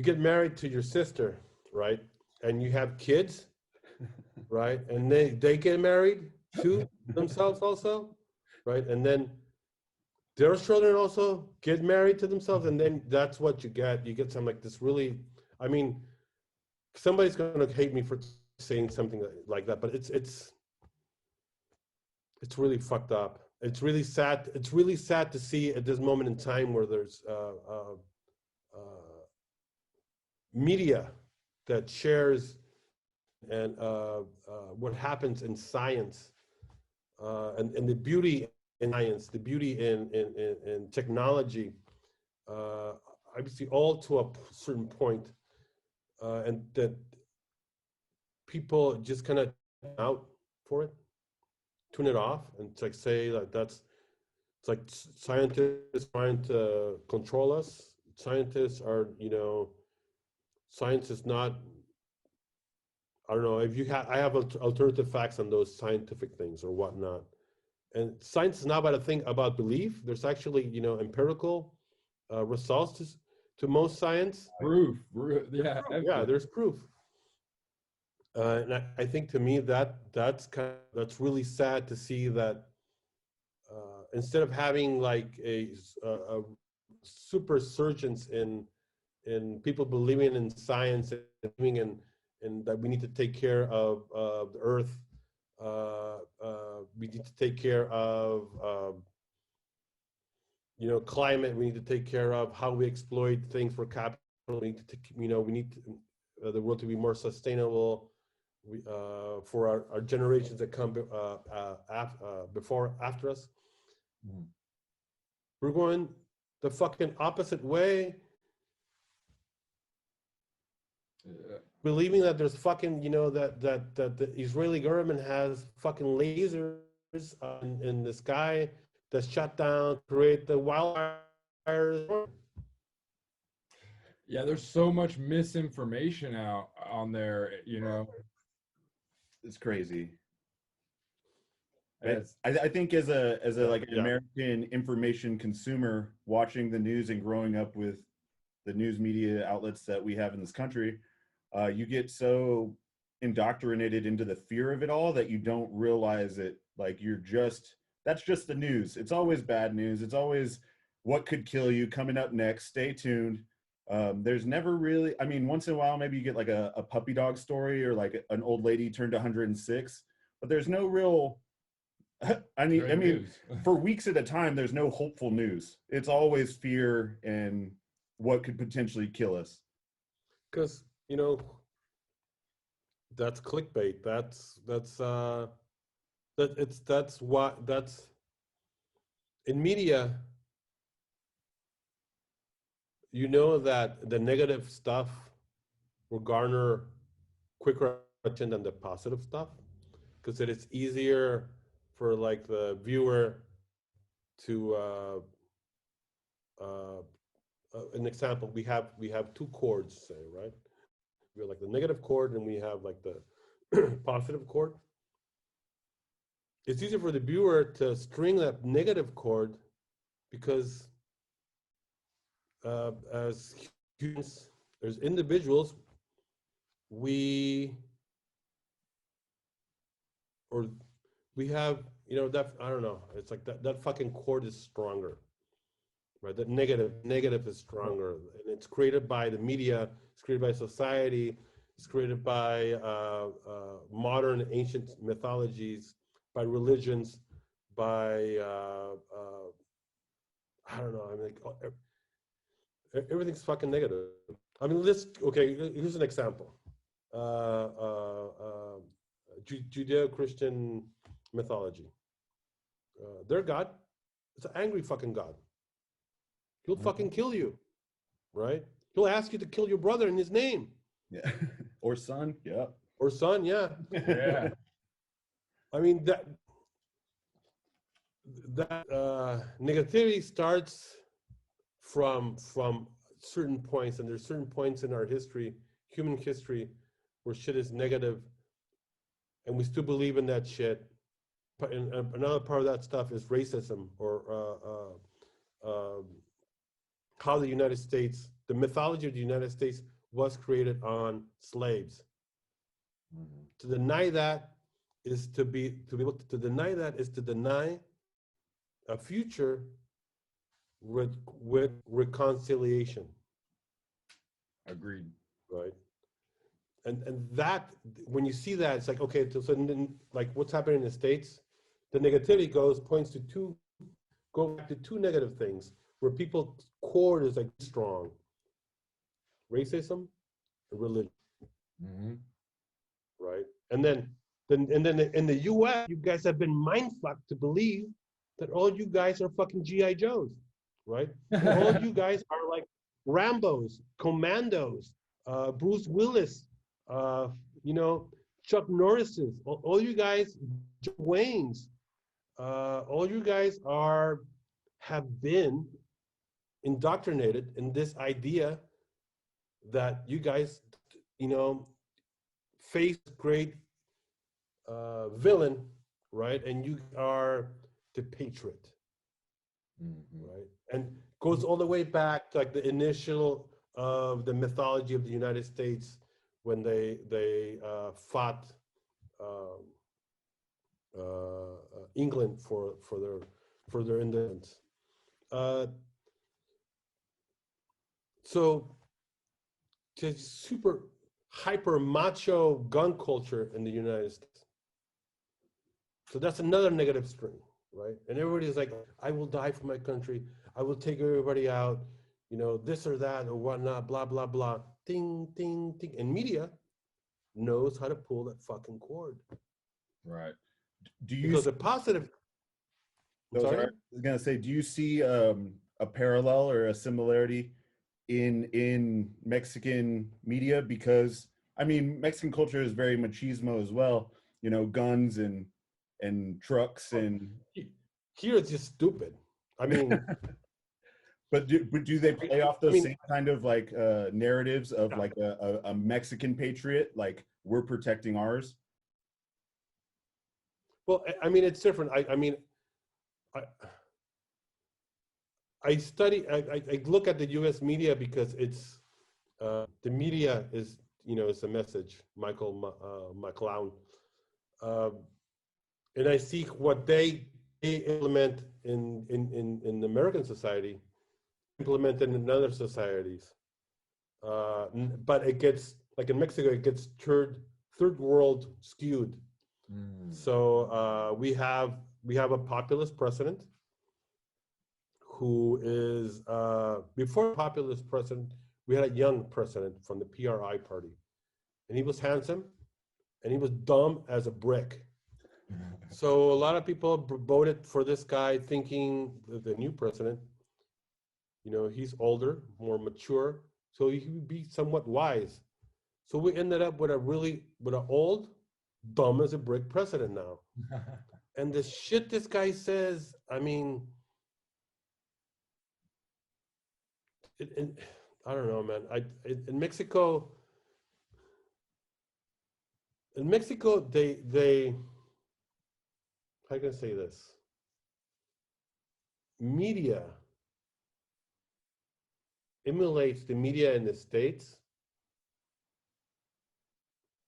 get married to your sister, right? And you have kids, right? And they get married to themselves also, right? And then their children also get married to themselves, and then that's what you get. You get something like this really, somebody's gonna hate me for saying something like that, but it's really fucked up. It's really sad. It's really sad to see at this moment in time where there's media that shares and what happens in science, and the beauty in science, the beauty in technology, obviously all to a certain point, and that people just kind of out for it, tune it off, and it's like say like it's like scientists trying to control us. Scientists are, science is not. I don't know if you have. I have alternative facts on those scientific things or whatnot. And science is not about a thing about belief. There's actually, empirical results to most science. Proof. Yeah. Yeah, there's proof. And I think to me that's really sad to see that instead of having like a super surgeons in people believing in science and believing in that we need to take care of the earth, we need to take care of climate. We need to take care of how we exploit things for capital. We need to we need the world to be more sustainable. For our generations that come after us. Mhm. We're going the fucking opposite way, believing that there's fucking, that the Israeli government has fucking lasers in the sky that's shut down, create the wildfires. Yeah, there's so much misinformation out on there, It's crazy. It's, I think as a like an Yeah. American information consumer, watching the news and growing up with the news media outlets that we have in this country, you get so indoctrinated into the fear of it all that you don't realize it. Like that's just the news. It's always bad news. It's always what could kill you coming up next. Stay tuned. There's never really, I mean, once in a while, maybe you get like a puppy dog story or like an old lady turned 106, but there's no real, I mean, news. for weeks at a time, there's no hopeful news. It's always fear and what could potentially kill us. Because, that's clickbait. That's in media, that the negative stuff will garner quicker attention than the positive stuff, because it is easier for like the viewer to an example, we have two chords, say, right? We have like the negative chord and we have like the positive chord. It's easier for the viewer to string that negative chord because as humans, as individuals, we have, that, I don't know, it's like that fucking chord is stronger, right? That negative is stronger, and it's created by the media, it's created by society, it's created by modern ancient mythologies, by religions, by I don't know. I mean, like, everything's fucking negative. I mean, here's an example. Judeo-Christian mythology. Their God is an angry fucking God. He'll fucking kill you, right? He'll ask you to kill your brother in his name. Yeah. Or son. Yeah. Or son, yeah. Yeah. I mean, that negativity starts from certain points, and there's certain points in our history, human history, where shit is negative, and we still believe in that shit. But another part of that stuff is racism, or how the United States, the mythology of the United States was created on slaves. Mm-hmm. To deny that is to be able to deny that is to deny a future with reconciliation. Agreed. Right. And that, when you see that, it's like, okay, so then, like what's happening in the States, the negativity points to go back to two negative things where people's core is like strong: racism and religion. Mm-hmm. Right. And then in the US, you guys have been mind fucked to believe that all you guys are fucking G.I. Joes, right? And all you guys are like Rambos, Commandos, Bruce Willis, Chuck Norris's, all you guys, Joe Wayne's, all you guys have been indoctrinated in this idea that you guys, you know, face great villain, right? And you are the patriot, right? And goes all the way back to like the initial of the mythology of the United States when they fought England for their independence. So the super hyper macho gun culture in the United States. So that's another negative string, right? And everybody's like, I will die for my country. I will take everybody out, you know, this or that or whatnot, blah, blah, blah. Ding, ding, ding. And media knows how to pull that fucking cord. Right. Do you? Because a positive. Sorry? I was gonna say, do you see a parallel or a similarity in Mexican media? Because I mean, Mexican culture is very machismo as well. You know, guns and trucks and. Here it's just stupid. I mean. But do they play off those same kind of like narratives of like a Mexican patriot, like we're protecting ours? Well, I mean, it's different. I study, I look at the U.S. media because it's, the media is, you know, it's a message, Michael McClown. And I see what they implement in American society, implemented in other societies. But it gets, like in Mexico, it gets third world skewed. So we have a populist president who is, before populist president, we had a young president from the PRI party. And he was handsome and he was dumb as a brick. So a lot of people voted for this guy thinking the new president, you know, he's older, more mature, so he would be somewhat wise. So we ended up with an old, dumb as a brick president now. And the shit this guy says, I mean, I don't know, man. In Mexico, they how can I say this? Media emulates the media in the States,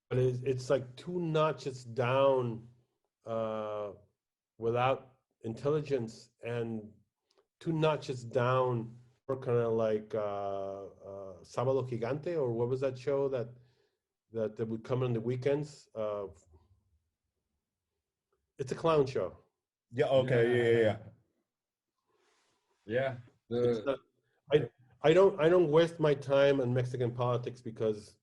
but it's like 2 notches down without intelligence, and 2 notches down for kind of like Sábado Gigante, or what was that show that would come on the weekends? It's a clown show. Yeah. Okay. Yeah. I don't waste my time on Mexican politics because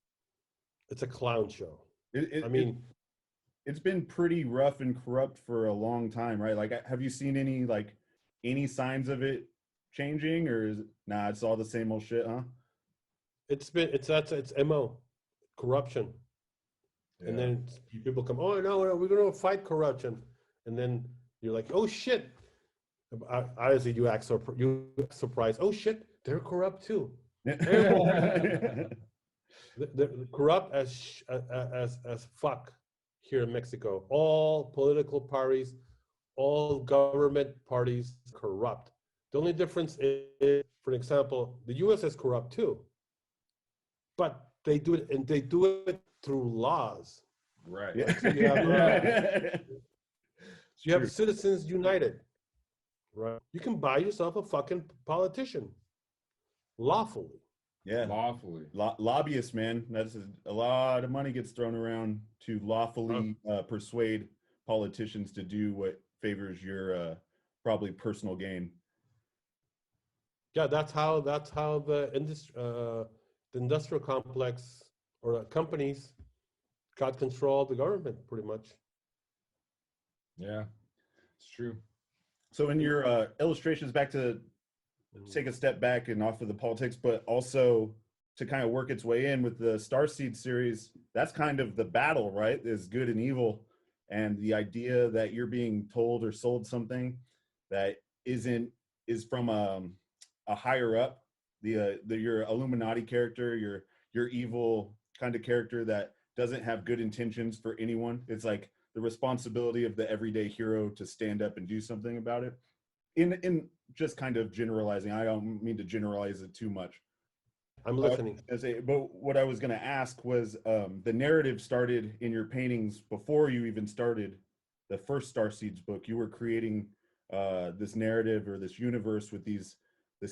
it's a clown show. It's been pretty rough and corrupt for a long time, right? Like, have you seen any signs of it changing, or is it's all the same old shit, huh? It's MO, corruption. Yeah. And then people come, oh no, we're gonna fight corruption, and then you're like, oh shit. Honestly, you act surprised. Oh shit, they're corrupt too. They're corrupt as fuck here in Mexico. All political parties, all government parties, corrupt. The only difference is, for example, the U.S. is corrupt too, but they do it through laws. Right. Yeah. So you have Citizens United. Right. You can buy yourself a fucking politician lawfully. Yeah. Lawfully. Lobbyists, man. That's a lot of money gets thrown around to lawfully persuade politicians to do what favors your probably personal gain. Yeah, that's how the industrial complex or companies got control of the government, pretty much. Yeah, it's true. So in your illustrations, back to take a step back and off of the politics, but also to kind of work its way in with the Starseed series, that's kind of the battle, right? Is good and evil. And the idea that you're being told or sold something that is from a higher up, your Illuminati character, your evil kind of character that doesn't have good intentions for anyone. It's like the responsibility of the everyday hero to stand up and do something about it. In just kind of generalizing, I don't mean to generalize it too much. I'm listening. But what I was going to ask was, the narrative started in your paintings before you even started the first Starseeds book. You were creating this narrative or this universe with this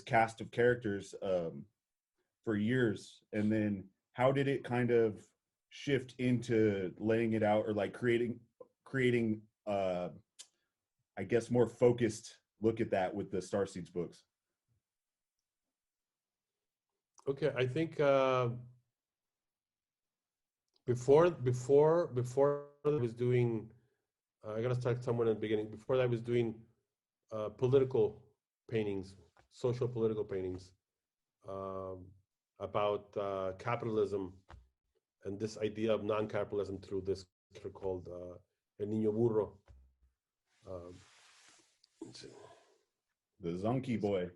cast of characters for years. And then how did it kind of shift into laying it out, or like creating I guess more focused look at that with the Starseeds books? Okay, I think before I was doing, I gotta start somewhere in the beginning. Before that, I was doing political paintings, social political paintings, about capitalism and this idea of non-capitalism through this character called El Niño Burro. The Zonky Boy.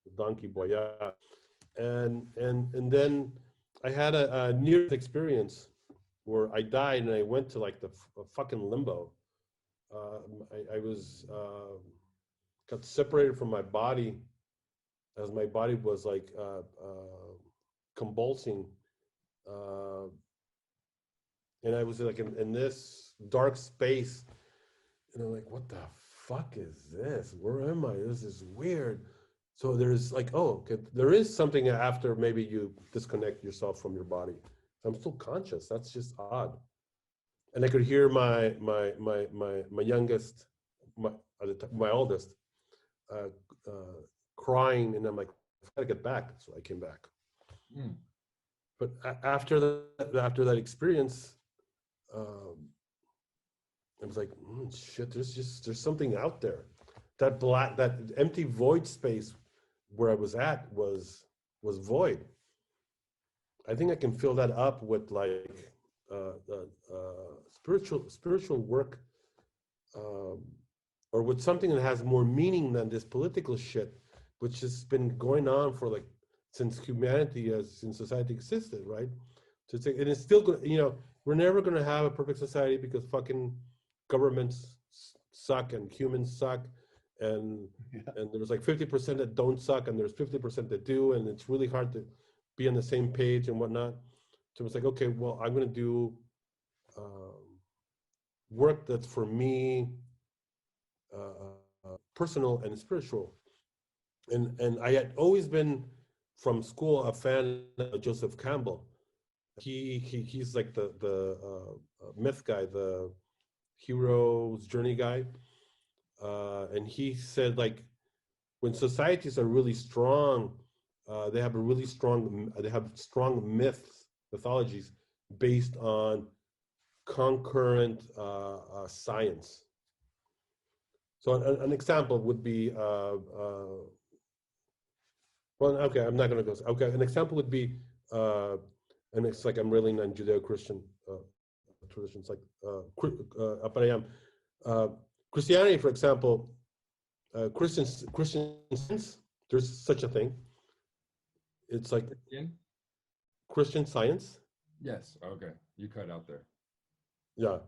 The donkey boy, yeah. And then I had a near experience where I died and I went to like the fucking limbo. I was got separated from my body as my body was like convulsing, and I was like in this dark space, and I'm like, what the fuck is this? Where am I? This is weird. So there's like, oh, okay, there is something after maybe you disconnect yourself from your body. I'm still conscious. That's just odd. And I could hear my youngest, my oldest, crying, and I'm like, I gotta get back. So I came back. Mm. But after that experience, I was like, shit. There's something out there. That empty void space where I was at was void. I think I can fill that up with like spiritual work, or with something that has more meaning than this political shit, which has been going on for like since society existed, right? And it's still going. We're never going to have a perfect society because fucking governments suck and humans suck. And there's like 50% that don't suck, and there's 50% that do, and it's really hard to be on the same page and whatnot. So it's like, okay, well, I'm going to do work that's for me, personal and spiritual. And I had always been from school a fan of Joseph Campbell. He's like the myth guy, the hero's journey guy. And he said, like, when societies are really strong, they have strong mythologies based on concurrent science. So an example would be, well, okay, I'm not going to go. Okay, an example would be, and it's like I'm railing on Judeo-Christian traditions, like, but I am. Christianity, for example, Christian science, there's such a thing. It's like Christian science. Yes. Okay. You cut out there. Yeah.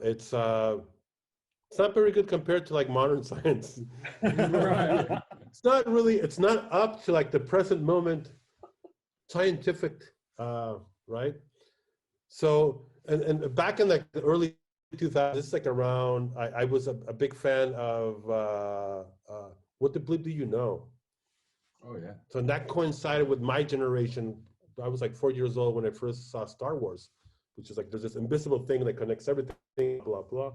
It's not very good compared to like modern science. Right. It's not up to like the present moment scientific, right? So, and back in like the early 2000s, it's like around, I was a big fan of What the Bleep Do You Know? Oh, yeah. So that coincided with my generation. I was like 4 years old when I first saw Star Wars, which is like, there's this invisible thing that connects everything, blah, blah.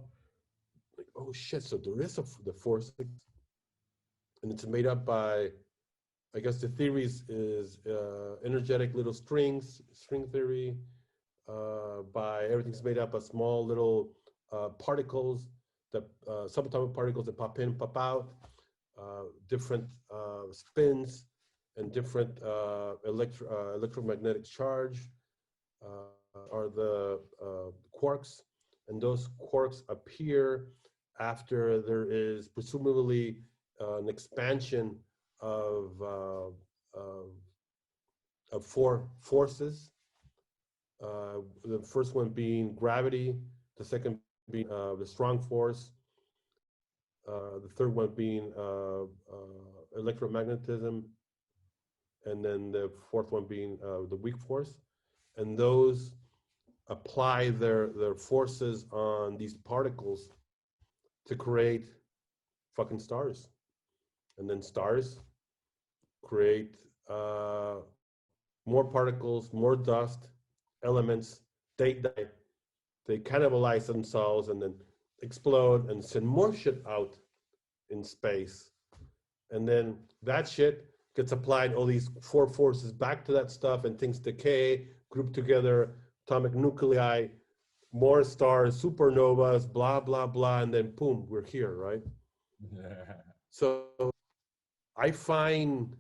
Like, oh shit, so there is the Force. And it's made up by, I guess the theories is energetic little string theory, by everything's made up of small little particles, that subatomic particles that pop in, pop out, different spins, and different electromagnetic charge are the quarks, and those quarks appear after there is presumably an expansion of four forces. The first one being gravity, the second being the strong force, the third one being electromagnetism, and then the fourth one being the weak force. And those apply their forces on these particles to create fucking stars. And then stars create more particles, more dust, elements. They die, they cannibalize themselves and then explode and send more shit out in space. And then that shit gets applied, all these four forces back to that stuff, and things decay, group together, atomic nuclei, more stars, supernovas, blah, blah, blah, and then boom, we're here, right? So I find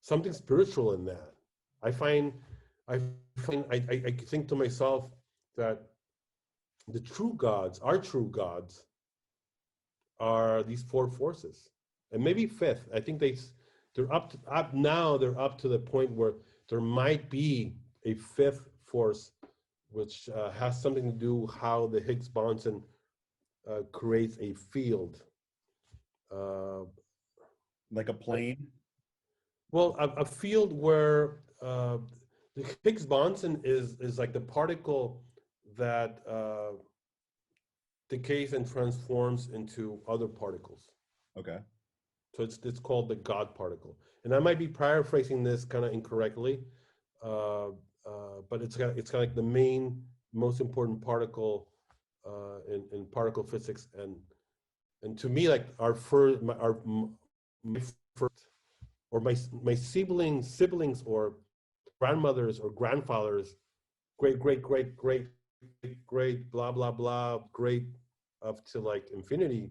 something spiritual in that. I think to myself that the true gods, our true gods, are these four forces, and maybe fifth. I think they're up to the point where there might be a fifth force, which has something to do how the Higgs boson creates a field. Like a plane? Well, a field where the Higgs boson is like the particle that decays and transforms into other particles. Okay. So it's called the God particle. And I might be paraphrasing this kind of incorrectly, but it's kind of like the main, most important particle in particle physics. And to me, like my siblings or grandmothers or grandfathers, great blah blah blah, great up to like infinity,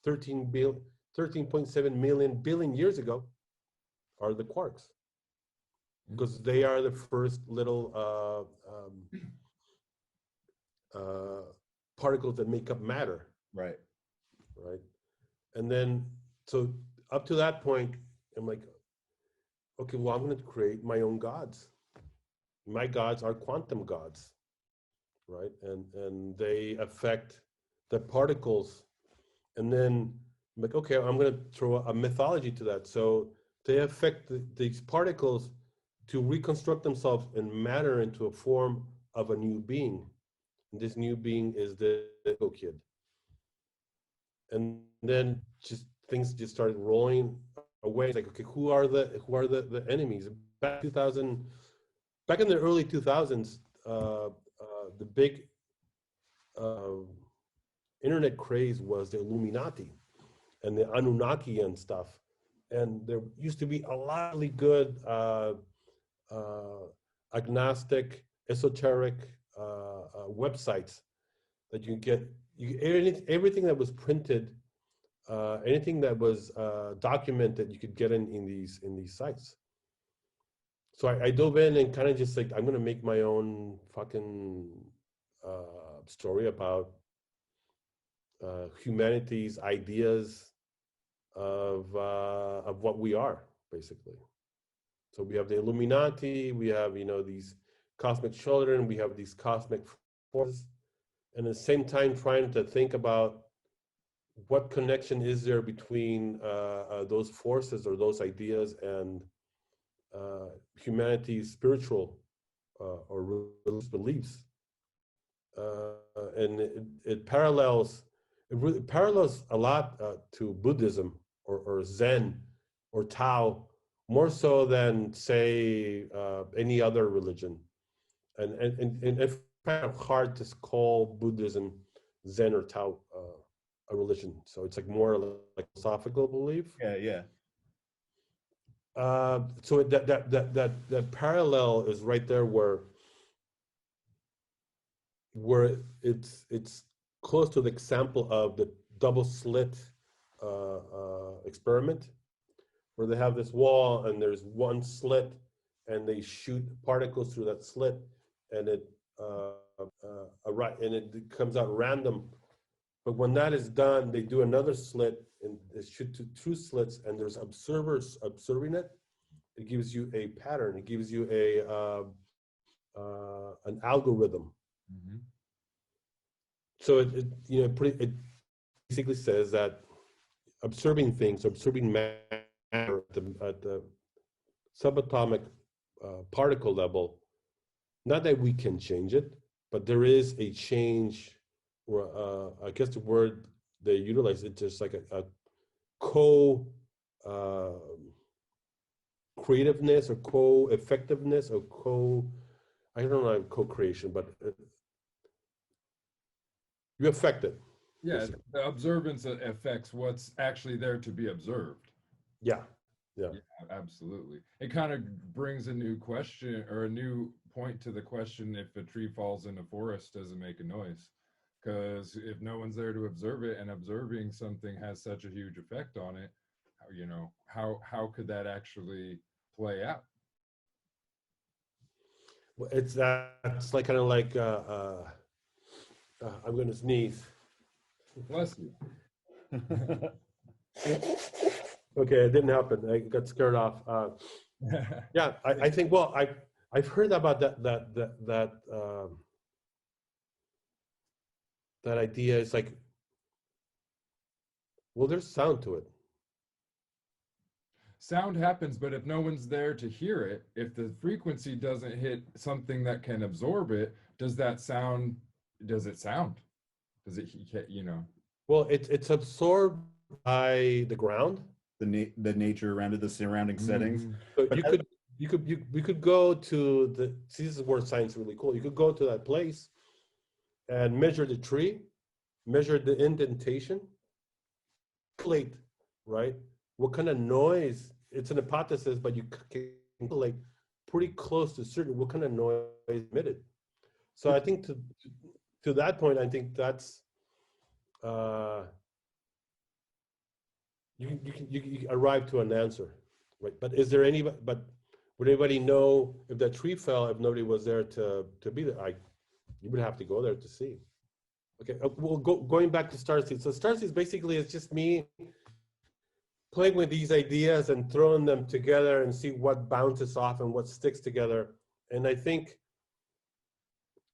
13.7 million billion years ago, are the quarks, because they are the first little particles that make up matter. Right. And then, so up to that point, I'm like, okay, well, I'm going to create my own gods. My gods are quantum gods, right? And they affect the particles. And then I'm like, okay, I'm going to throw a mythology to that. So they affect these particles to reconstruct themselves and matter into a form of a new being. And this new being is the Lego kid. And then things just started rolling away. It's like, okay, who are the enemies? Back in the early 2000s, the big internet craze was the Illuminati and the Anunnaki and stuff. And there used to be a lot of really good agnostic, esoteric websites that you get. Everything that was printed, anything that was documented, you could get in these sites. So I dove in and kind of just like, I'm gonna make my own fucking story about humanity's ideas of what we are, basically. So we have the Illuminati, we have these cosmic children, we have these cosmic forces, and at the same time trying to think about what connection is there between those forces or those ideas and humanity's spiritual or religious beliefs. And it parallels a lot to Buddhism or Zen or Tao, more so than, say, any other religion. And it's kind of hard to call Buddhism, Zen, or Tao a religion. So it's like more like philosophical belief. Yeah. So that parallel is right there where it's close to the example of the double slit experiment, where they have this wall and there's one slit and they shoot particles through that slit, and it comes out random. But when that is done, they do another slit and they shoot two slits, and there's observers observing it. It gives you a pattern. It gives you an algorithm. Mm-hmm. So it basically says that observing things, observing matter at the subatomic particle level, not that we can change it, but there is a change. Or I guess the word they utilize, it's just like a creativeness or co-effectiveness or I don't know, co-creation, but you affect it. Yeah, the observance affects what's actually there to be observed. Yeah. Yeah, absolutely. It kind of brings a new question or a new point to the question: if a tree falls in a forest, does it make a noise? Because if no one's there to observe it, and observing something has such a huge effect on it, how could that actually play out? Well, that's like kind of like I'm going to sneeze. Bless you. Okay, it didn't happen. I got scared off. Yeah, I think. Well, I've heard about that idea. It's like, well, there's sound to it. Sound happens, but if no one's there to hear it, if the frequency doesn't hit something that can absorb it, does it sound? Does it, Well, it's absorbed by the ground. The nature around it, the surrounding settings. So we could go to the, see, this is where science is really cool. You could go to that place and measure the tree, measure the indentation, calculate, right? What kind of noise, it's an hypothesis, but you can calculate pretty close to certain what kind of noise emitted. So I think to that point, I think that's, you arrive to an answer, right? But is there would anybody know if that tree fell if nobody was there to be there? You would have to go there to see. Okay, well, going back to Starseeds. So Starseeds basically is just me playing with these ideas and throwing them together and see what bounces off and what sticks together. And I think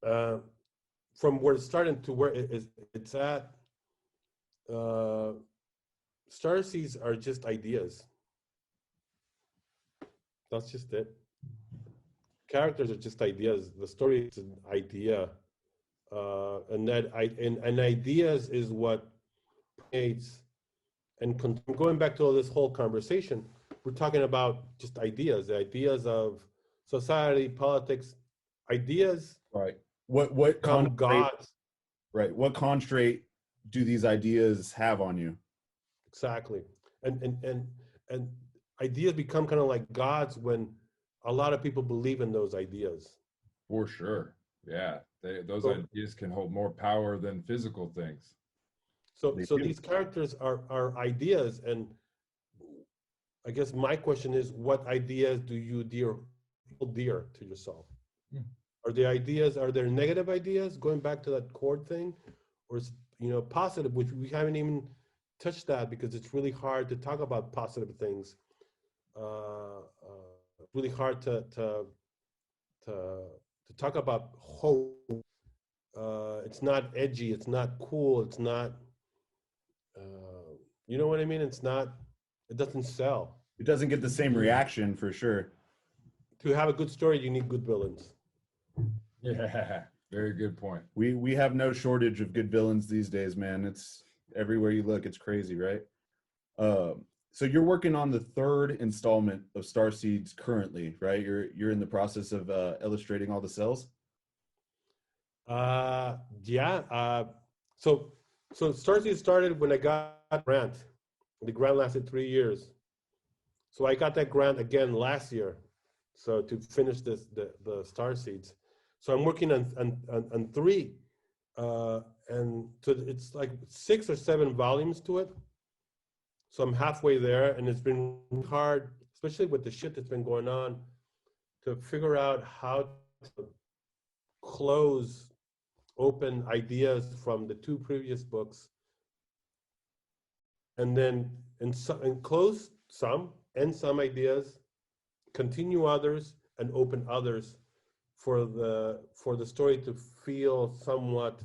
from where it's starting to where it's at, Starseeds are just ideas. That's just it. Characters are just ideas. The story is an idea, and ideas is what creates. And going back to all this whole conversation, we're talking about just ideas, the ideas of society, politics, ideas. Right. What gods. Right. What constraint do these ideas have on you? Exactly. And ideas become kind of like gods when a lot of people believe in those ideas. For sure. Yeah. Those ideas can hold more power than physical things. So these characters are ideas, and I guess my question is, what ideas do you hold dear to yourself? Are there negative ideas, going back to that chord thing, or is positive, which we haven't even touched that because it's really hard to talk about positive things. Really hard to talk about hope. It's not edgy. It's not cool. It's not. You know what I mean? It doesn't sell. It doesn't get the same reaction, for sure. To have a good story, you need good villains. Yeah, very good point. We have no shortage of good villains these days, man. It's everywhere you look. It's crazy, right? So you're working on the third installment of Starseeds currently, right? You're in the process of illustrating all the cells. Yeah. So Starseeds started when I got a grant. The grant lasted 3 years. So I got that grant again last year. So to finish the Starseeds. So I'm working on 3. And so it's like 6 or 7 volumes to it. So I'm halfway there, and it's been hard, especially with the shit that's been going on, to figure out how to close open ideas from the two previous books, and then and close some, end some ideas, continue others, and open others for the story to feel somewhat,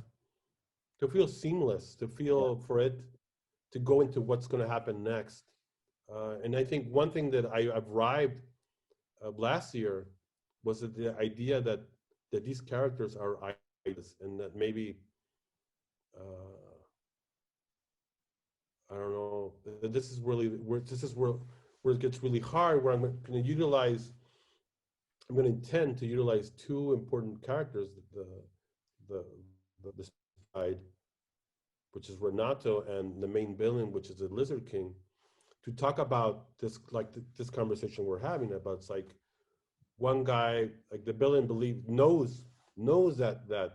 to feel seamless, to feel for it to go into what's going to happen next. And I think one thing that I arrived last year was that the idea that these characters are ideas, and that maybe I don't know. This is really where it gets really hard. Where I'm going to utilize, I'm going to intend to utilize two important characters: the side, which is Renato, and the main villain, which is the Lizard King, to talk about this, like this conversation we're having about. It's like one guy, like the villain, knows that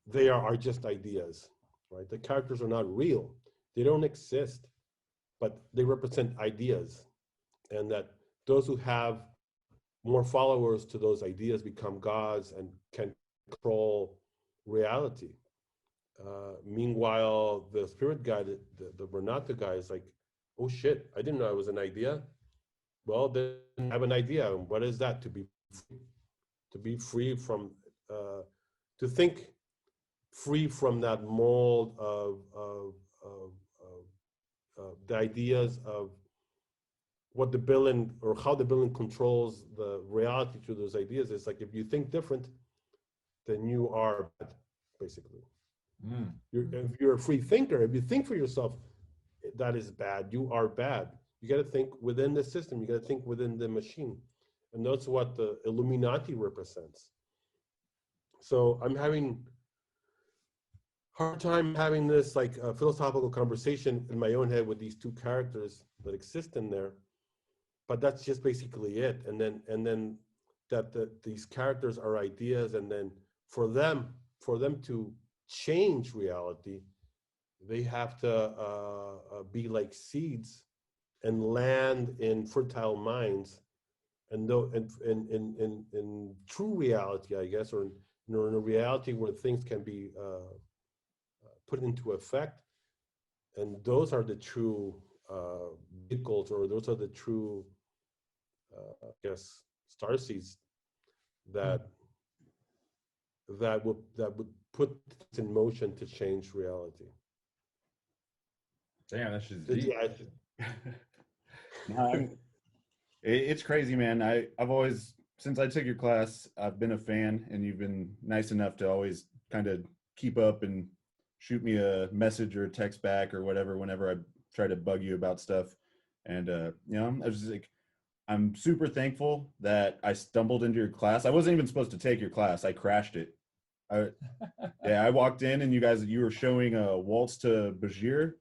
they are just ideas, right? The characters are not real. They don't exist, but they represent ideas, and that those who have more followers to those ideas become gods and can control reality. Meanwhile, the spirit guy, the Renato guy, is like, oh shit, I didn't know it was an idea. Well, then I have an idea. And what is that? To be free from, to think free from that mold of the ideas of what the villain, or how the villain controls the reality through those ideas. It's like, if you think different, then you are bad, basically. If you're a free thinker, if you think for yourself, that is bad. You are bad. You got to think within the system. You got to think within the machine. And that's what the Illuminati represents. So I'm having hard time having this like philosophical conversation in my own head with these two characters that exist in there, but that's just basically it. And then that these characters are ideas, and then for them to change reality, they have to be like seeds and land in fertile minds, and though in true reality, I guess, or in a reality where things can be put into effect. And those are the true vehicles, or those are the true, I guess, star seeds that would put this in motion to change reality. Damn, that's just deep. It's crazy, man. I've always, since I took your class, I've been a fan, and you've been nice enough to always kind of keep up and shoot me a message or a text back or whatever whenever I try to bug you about stuff. And I was just like, I'm super thankful that I stumbled into your class. I wasn't even supposed to take your class. I crashed it. I walked in, and you were showing a Waltz to Bashir,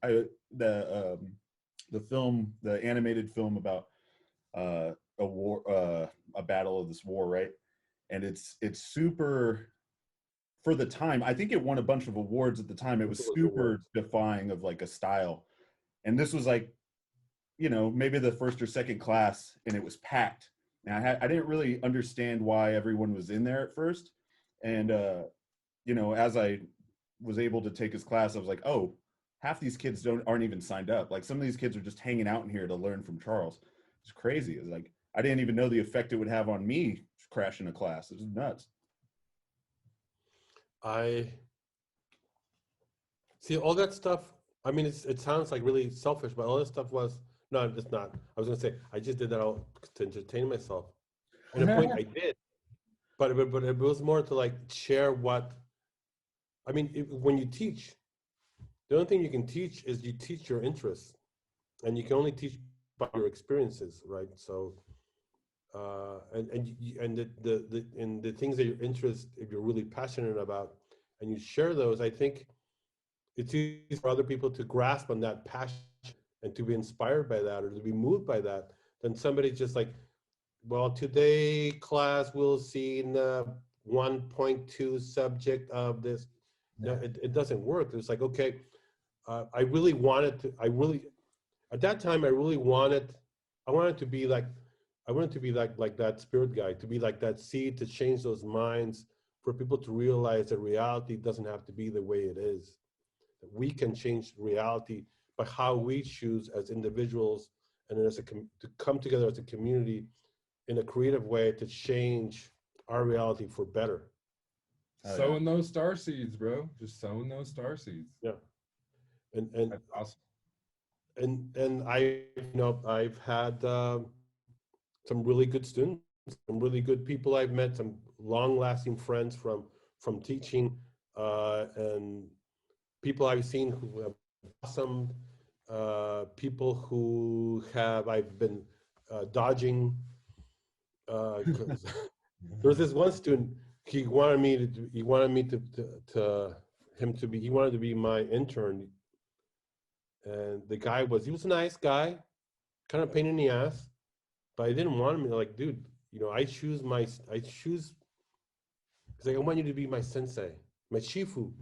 the film, the animated film about a war, a battle of this war, right? And it's super, for the time, I think it won a bunch of awards at the time. It was super defying of like a style. And this was like, maybe the first or second class, and it was packed. And I didn't really understand why everyone was in there at first. And, as I was able to take his class, I was like, oh, half these kids aren't even signed up. Like, some of these kids are just hanging out in here to learn from Charles. It's crazy. It's like, I didn't even know the effect it would have on me crashing a class. It was nuts. I see all that stuff. I mean, it sounds like really selfish, but all that stuff was, no, it's not. I was going to say, I just did that all to entertain myself. And a point I did, but it was more to like share what, I mean, when you teach, the only thing you can teach is you teach your interests, and you can only teach by your experiences, right? So, and the things that you're interested, if you're really passionate about, and you share those, I think it's easy for other people to grasp on that passion and to be inspired by that, or to be moved by that, than somebody just like, well, today class will see the 1.2 subject of this. No, it doesn't work. It's like, okay, I really wanted to, At that time, I wanted to be like, like that spirit guy, to be like that seed to change those minds, for people to realize that reality doesn't have to be the way it is. That we can change reality by how we choose as individuals and as to come together as a community in a creative way to change our reality for better. Oh, Sowing those star seeds, bro. Just sowing those star seeds. Yeah. And That's awesome. and I've had some really good students, some really good people I've met, some long-lasting friends from teaching, and people I've seen who have blossomed, people who I've been dodging. 'Cause there was this one student. He wanted to be my intern, and he was a nice guy, kind of pain in the ass, but I didn't want him. Like, dude, I choose. He's like, I want you to be my sensei, my shifu.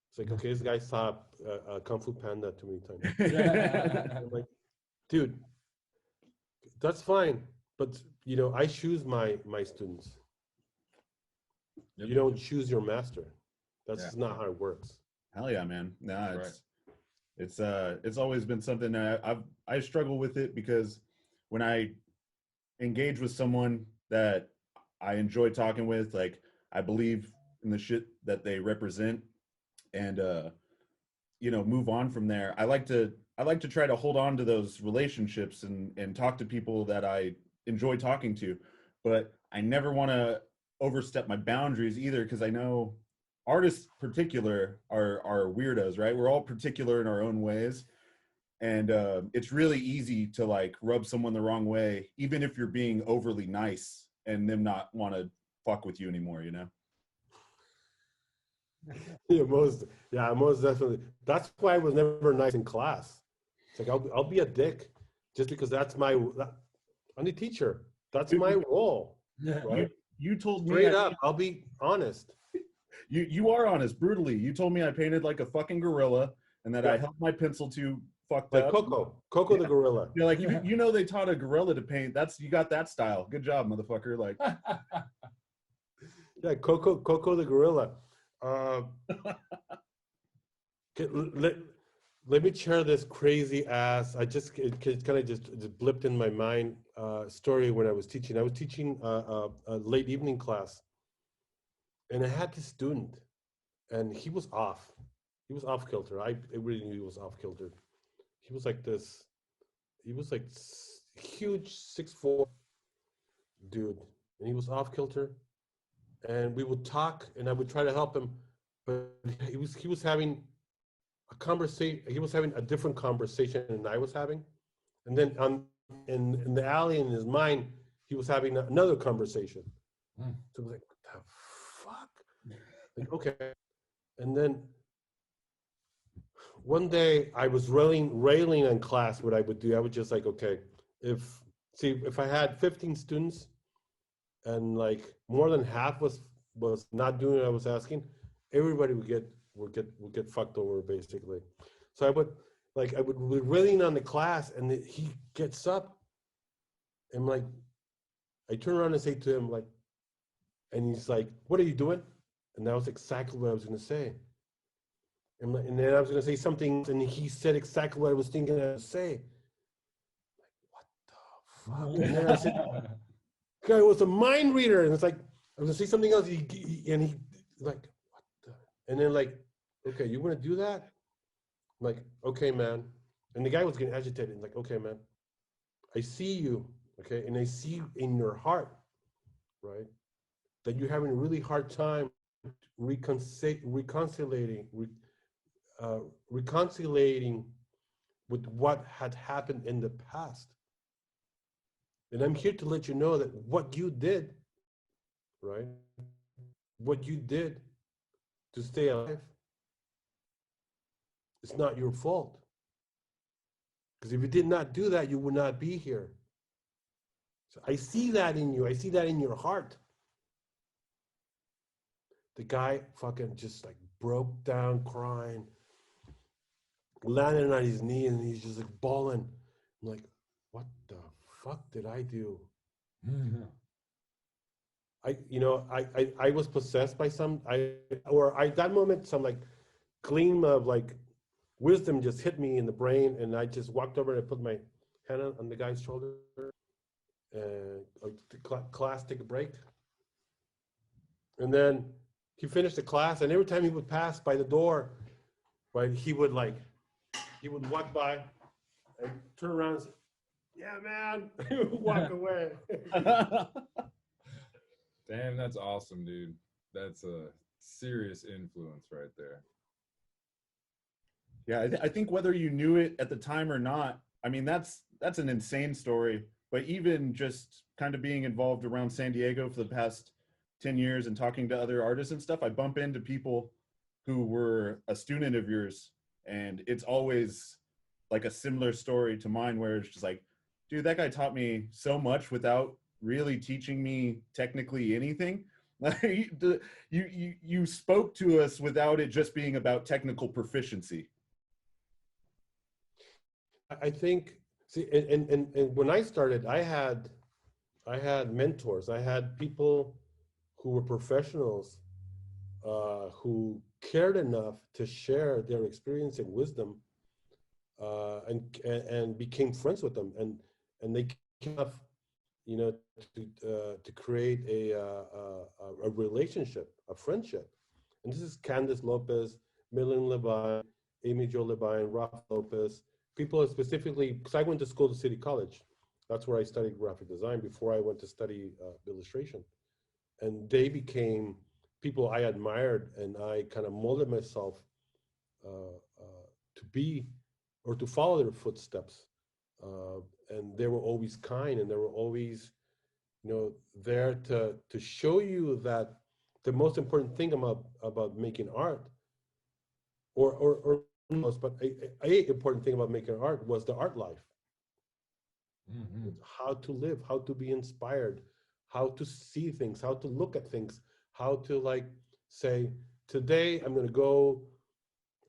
It's like, okay, this guy saw Kung Fu Panda too many times. I'm like, dude, that's fine, but I choose my students. Yep. You don't choose your master. That's Yeah. just not how it works. Hell yeah, man. Nah, Right. it's always been something that I struggle with it, because when I engage with someone that I enjoy talking with, like, I believe in the shit that they represent, and move on from there. I like to try to hold on to those relationships and talk to people that I enjoy talking to, but I never want to overstep my boundaries either, because I know artists particular are weirdos, right? We're all particular in our own ways, and it's really easy to like rub someone the wrong way, even if you're being overly nice, and them not want to fuck with you anymore, Yeah, most definitely. That's why I was never nice in class. It's like I'll be a dick just because I'm the teacher. That's my role. Right? You told me Straight up, I'll be honest. you are honest, brutally. You told me I painted like a fucking gorilla, and that I Yeah. held my pencil too fucked Like up. Coco the gorilla. You're like, they taught a gorilla to paint. You got that style. Good job, motherfucker. Like, Yeah, Coco the gorilla. Let me share this crazy ass. It kind of just blipped in my mind. Story when I was teaching. I was teaching a late evening class, and I had this student, and he was off. He was off kilter. I really knew he was off kilter. He was like this. He was like huge 6'4" dude, and he was off kilter. And we would talk, and I would try to help him, but he was having a conversation. He was having a different conversation than I was having, and then in the alley in his mind, he was having another conversation. So I was like, what the fuck? Like, okay. And then one day I was railing in class. What I would do, I would just like, okay, if I had 15 students, and like more than half was not doing what I was asking, everybody would get fucked over basically. So I would be railing on the class, and he gets up, and like I turn around and say to him, like, and he's like, "What are you doing?" And that was exactly what I was going to say. And then I was going to say something, and he said exactly what I was thinking I would say. Like, what the fuck? And then I said, guy was a mind reader, and it's like I was gonna say something else. He like, what the? And then like, okay, you want to do that? I'm like, okay, man. And the guy was getting agitated. And like, okay, man, I see you, okay, and I see in your heart, right, that you're having a really hard time reconciliating with what had happened in the past. And I'm here to let you know that what you did, right? What you did to stay alive, it's not your fault. Because if you did not do that, you would not be here. So I see that in you. I see that in your heart. The guy fucking just like broke down crying. landing on his knee, and he's just like bawling. I'm like, what the fuck did I do? I was possessed by that moment, some like gleam of like wisdom just hit me in the brain, and I just walked over and I put my hand on the guy's shoulder, and class take a break. And then he finished the class, and every time he would pass by the door, right, he would walk by and turn around and say, yeah, man, he would walk away. Damn, that's awesome, dude. That's a serious influence right there. Yeah, I think whether you knew it at the time or not, I mean, that's an insane story. But even just kind of being involved around San Diego for the past 10 years and talking to other artists and stuff, I bump into people who were a student of yours, and it's always like a similar story to mine, where it's just like, dude, that guy taught me so much without really teaching me technically anything. Like, you spoke to us without it just being about technical proficiency. I think, see, and when I started, I had mentors. I had people who were professionals, who cared enough to share their experience and wisdom, and became friends with them, and they have, to create a relationship, a friendship. And this is Candace Lopez, Millen Levine, Amy Jo Levine, Rafa Lopez, people specifically, because I went to school to City College. That's where I studied graphic design before I went to study illustration. And they became people I admired, and I kind of molded myself to be or to follow their footsteps. And they were always kind, and they were always, there to show you that the most important thing about making art, or most, but a important thing about making art was the art life. Mm-hmm. How to live, how to be inspired, how to see things, how to look at things, how to like say, today I'm gonna go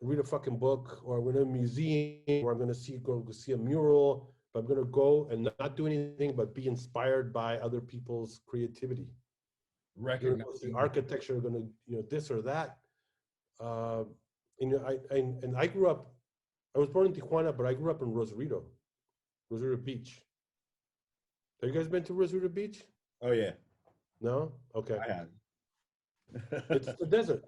read a fucking book, or I'm gonna a museum, or I'm gonna go see a mural, but I'm gonna go and not do anything but be inspired by other people's creativity. Recognizing the architecture, gonna this or that. And I grew up. I was born in Tijuana, but I grew up in Rosarito Beach. Have you guys been to Rosarito Beach? Oh yeah. No? Okay. I have. It's the desert.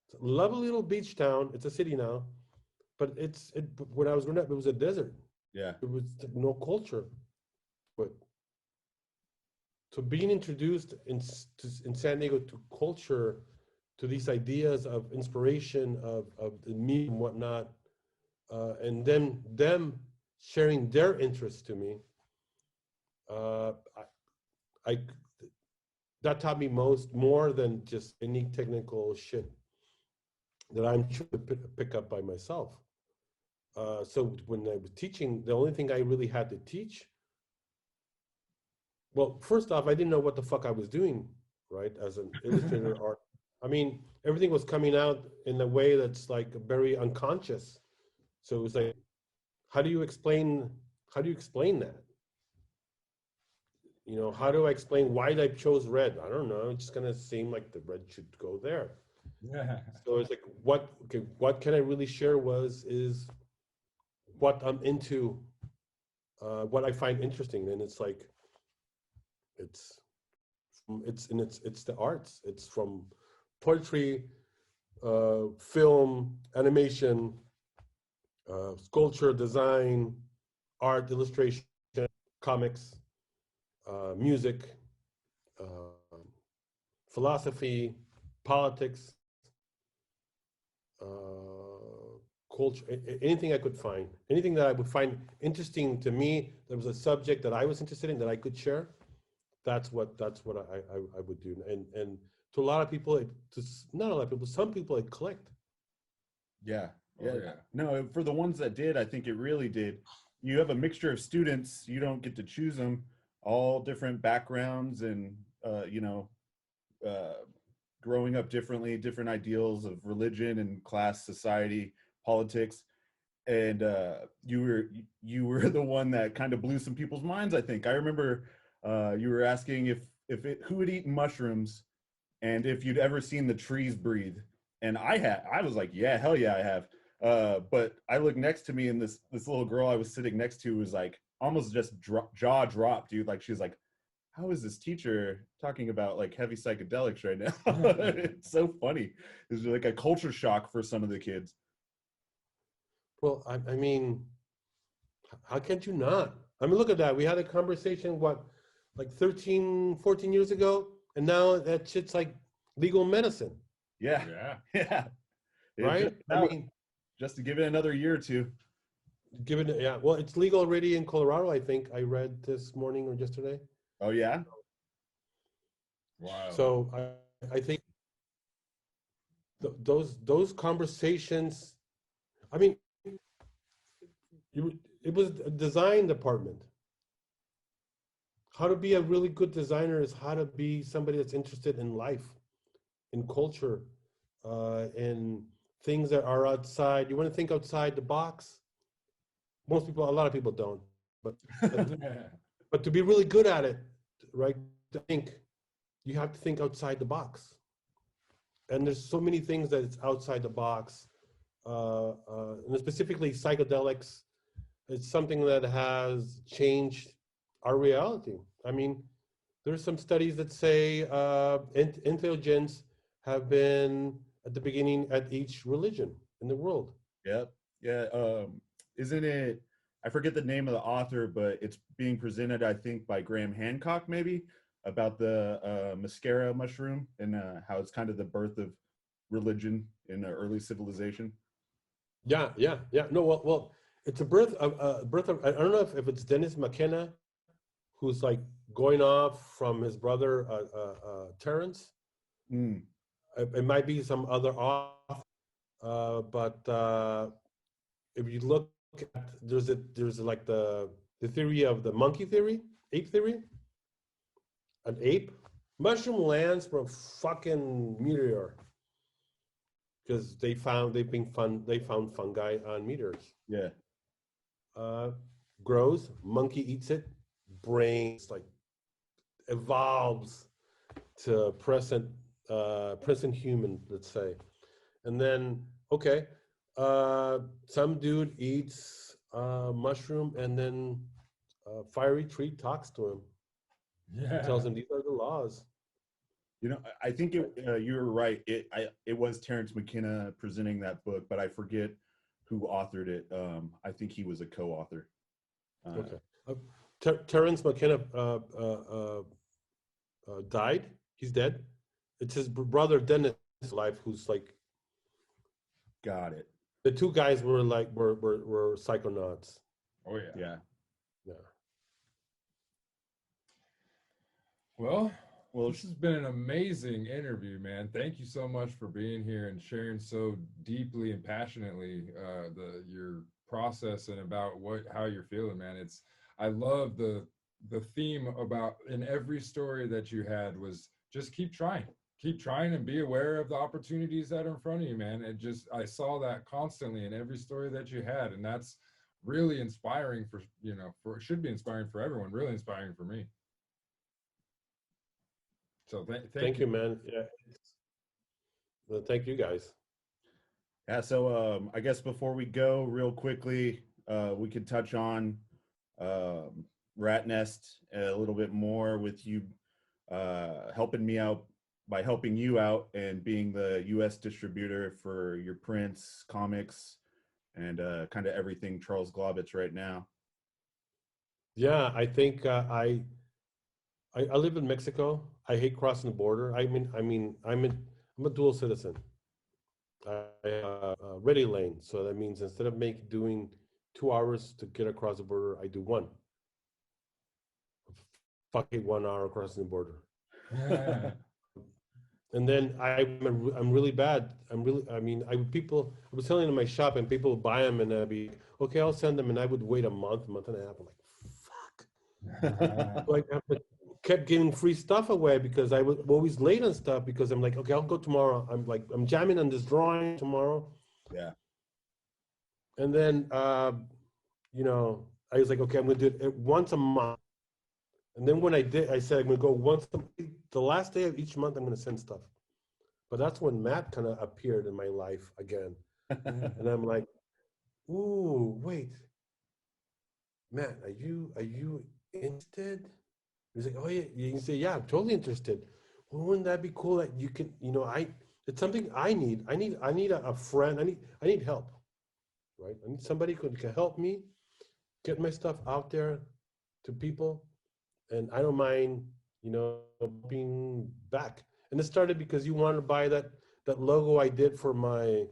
It's a lovely little beach town. It's a city now, but when I was growing up, it was a desert. Yeah. There was no culture. But so being introduced in San Diego to culture, to these ideas of inspiration, of the me and whatnot, and then them sharing their interests to me, I that taught me more than just any technical shit that I'm trying to pick up by myself. So when I was teaching, the only thing I really had to teach, well, first off, I didn't know what the fuck I was doing, right? As an illustrator art. I mean, everything was coming out in a way that's like very unconscious. So it was like, how do you explain that? How do I explain why I chose red? I don't know. It's just gonna seem like the red should go there. Yeah. So it's like, what can I really share is what I'm into, what I find interesting, and it's like, it's the arts. It's from poetry, film, animation, sculpture, design, art, illustration, comics, music, philosophy, politics, culture, anything I could find, anything that I would find interesting to me, there was a subject that I was interested in that I could share. That's what I would do. And to a lot of people, not a lot of people, some people it clicked. Yeah. Yeah. Oh, yeah. No, for the ones that did, I think it really did. You have a mixture of students. You don't get to choose them. All different backgrounds and, growing up differently, different ideals of religion and class, society, politics. and you were the one that kind of blew some people's minds. I think I remember you were asking who had eaten mushrooms and if you'd ever seen the trees breathe. And I was like, yeah, hell yeah, I have. But I looked next to me, and this little girl I was sitting next to was like almost just jaw dropped, dude. Like, she was like, how is this teacher talking about like heavy psychedelics right now? It's so funny. It's like a culture shock for some of the kids. Well, I mean, how can't you not? I mean, look at that. We had a conversation, what, like 13, 14 years ago, and now that shit's like legal medicine, Yeah. Yeah. Yeah. right? I mean, just to give it another year or two. given, yeah, well, it's legal already in Colorado, I think. I read this morning or yesterday. Oh yeah. Wow. So I think those conversations, I mean, it was a design department. How to be a really good designer is how to be somebody that's interested in life, in culture, in things that are outside. You want to think outside the box. A lot of people don't, but to be really good at it, right? I think you have to think outside the box. And there's so many things that it's outside the box, and specifically psychedelics. It's something that has changed our reality. I mean, there's some studies that say entheogens have been at the beginning at each religion in the world. Yep. Yeah. Isn't it? I forget the name of the author, but it's being presented, I think, by Graham Hancock, maybe, about the mascara mushroom and how it's kind of the birth of religion in early civilization. Yeah. No, well, it's a birth of. I don't know if it's Dennis McKenna, who's like going off from his brother Terrence. Mm. It might be some other author, but if you look at there's like the theory of the monkey theory, ape theory. An ape mushroom lands from a fucking meteor because they found fungi on meteors. Yeah. Grows, monkey eats it, brains like evolves to present human, let's say. And then some dude eats mushroom, and then fiery tree talks to him. Yeah. Tells him these are the laws. You know, I think you were right. It was Terrence McKenna presenting that book, but I forget who authored it. I think he was a co-author. Terrence McKenna died. He's dead. It's his brother Dennis' life, who's like. Got it. The two guys were psychonauts. Oh yeah. Yeah. Yeah. Well, this has been an amazing interview, man. Thank you so much for being here and sharing so deeply and passionately your process and about how you're feeling, man. I love the theme about in every story that you had was just keep trying and be aware of the opportunities that are in front of you, man. I saw that constantly in every story that you had, and that's really inspiring it should be inspiring for everyone, really inspiring for me. So thank you, man. Yeah. Well, thank you guys. Yeah. So I guess before we go, real quickly, we could touch on Rat Nest a little bit more with you helping me out by helping you out and being the U.S. distributor for your prints, comics, and kind of everything Charles Glaubitz right now. Yeah, I think I live in Mexico. I hate crossing the border. I'm a dual citizen. I ready lane, so that means instead of doing 2 hours to get across the border, I do one. Fucking 1 hour crossing the border. Yeah. And then I'm really bad. I was selling in my shop, and people would buy them, and I'd be okay, I'll send them, and I would wait a month and a half. I'm like, fuck. So I kept giving free stuff away because I was always late on stuff because I'm like, okay, I'll go tomorrow. I'm jamming on this drawing tomorrow. Yeah. And then, you know, I was like, okay, I'm gonna do it once a month. And then when I did, I said I'm gonna go the last day of each month. I'm gonna send stuff. But that's when Matt kind of appeared in my life again, and I'm like, ooh, wait, Matt, are you interested? He's like, oh yeah. You can say, yeah, I'm totally interested. Well, wouldn't that be cool that you can, you know, it's something I need. I need a friend. I need help, right? I need somebody who can help me get my stuff out there to people, and I don't mind, you know, being back. And it started because you wanted to buy that logo I did for my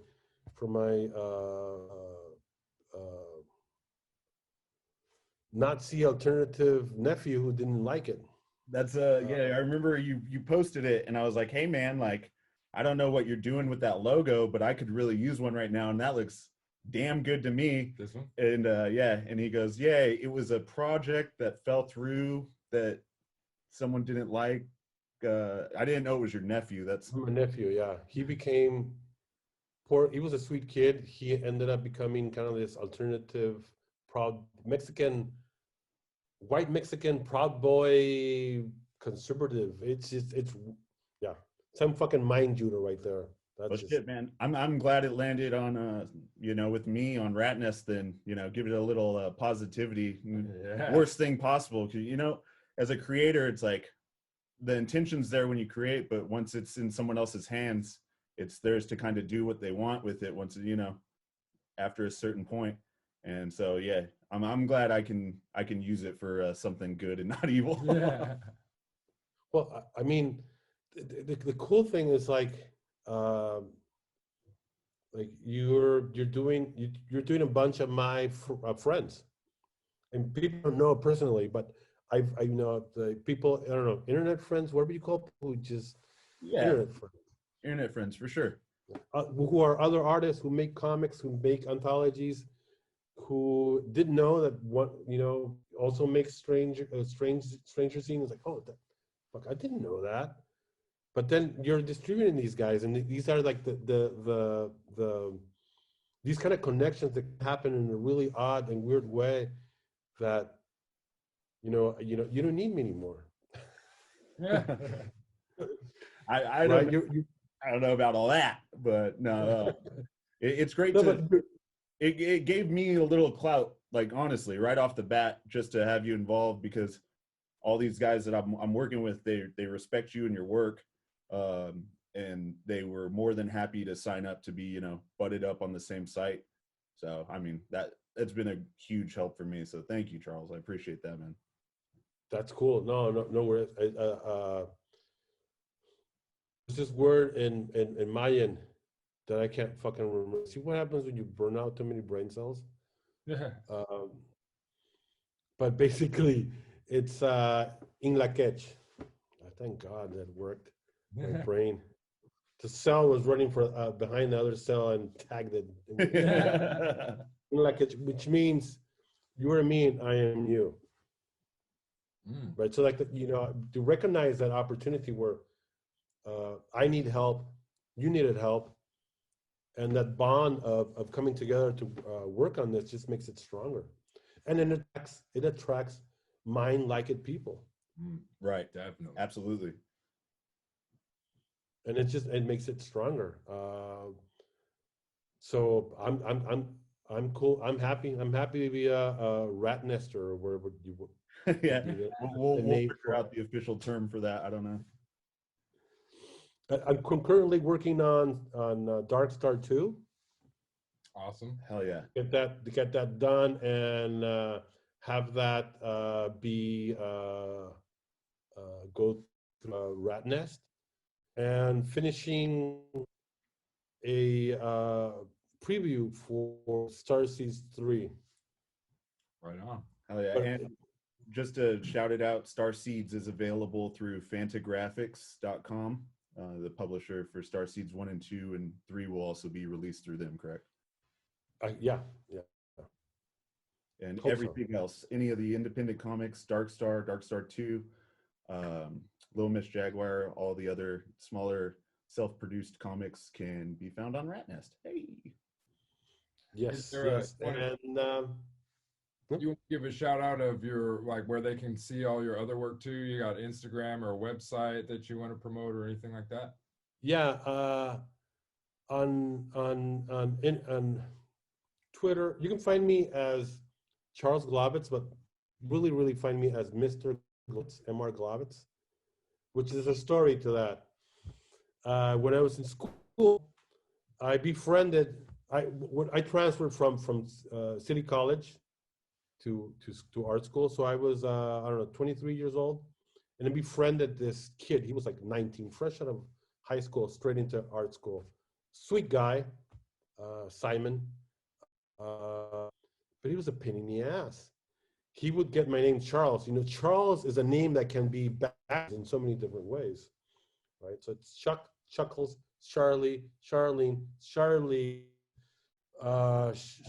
Nazi alternative nephew who didn't like it. That's yeah, I remember you posted it and I was like, hey man, like I don't know what you're doing with that logo, but I could really use one right now and that looks damn good to me. This one? And yeah, and he goes, yeah, it was a project that fell through that someone didn't like. I didn't know it was your nephew. That's My nephew, yeah. He became poor. He was a sweet kid. He ended up becoming kind of this alternative, proud Mexican, white Mexican, proud boy, conservative. It's just, yeah, some fucking mind judo right there. That's well, just, shit, man. I'm glad it landed on you know, with me on Rat Nest. Then you know, give it a little positivity. Yeah. Worst thing possible, 'cause, you know, as a creator, it's like the intention's there when you create, but once it's in someone else's hands, it's theirs to kind of do what they want with it. Once you know, after a certain point. And so yeah, I'm glad I can use it for something good and not evil. Yeah. well, I mean, the cool thing is um, like you're doing a bunch of my friends, and people don't know personally, but I know the people, I don't know, internet friends, whatever you call people who just Yeah, internet friends, internet friends for sure. who are other artists who make comics, who make anthologies, who didn't know that what, you know, also makes stranger things. Like, oh, fuck, I didn't know that. But then you're distributing these guys, and these are like the these kind of connections that happen in a really odd and weird way that you don't need me anymore. Yeah. I Right? don't I don't know about all that, but no, it's great No, to. but It gave me a little clout, like honestly, right off the bat, just to have you involved because all these guys that I'm working with, they respect you and your work, and they were more than happy to sign up to be, you know, butted up on the same site. So I mean that's been a huge help for me. So thank you, Charles. I appreciate that, man. that's cool. No worries. There's this word in Mayan that I can't fucking remember. See what happens when you burn out too many brain cells? Yeah. Um, but basically, it's in la quech. Thank God that worked. My brain. The cell was running for behind the other cell and tagged it. In la quech, which means you are me and I am you. Mm. Right. So like you know, to recognize that opportunity where I need help, you needed help, and that bond of coming together to work on this just makes it stronger, and then it attracts mind-like people, Right. Definitely. Absolutely. and it makes it stronger. So I'm cool. I'm happy to be a rat nester or wherever you Yeah. be the We'll name figure for. out the official term for that. I don't know. I'm concurrently working on Dark Star 2. Awesome. Hell yeah. Get that done and have that be go through a rat nest, and finishing a preview for Star Seeds 3. Right on. Hell yeah. But And just to shout it out, Star Seeds is available through fantagraphics.com. The publisher for Star Seeds 1 and 2 and 3 will also be released through them, correct? yeah. And Hope everything else, any of the independent comics, Dark Star 2, Little Miss Jaguar, all the other smaller self-produced comics can be found on Rat Nest. Hey. Yes, there yes. wanna- And you want to give a shout out of your like where they can see all your other work too? You got Instagram or a website that you want to promote or anything like that? yeah, on Twitter, you can find me as Charles Glaubitz, but really find me as Mr. Glaubitz, Mr. Glaubitz, which is a story to that. When I was in school, I befriended. When I transferred from City College to art school, so I was I don't know 23 years old, and I befriended this kid. He was like 19, fresh out of high school, straight into art school. Sweet guy, Simon, but he was a pain in the ass. He would get my name Charles. You know, Charles is a name that can be bad in so many different ways, right? So it's Chuck, Chuckles, Charlie, Charlene, Charlie,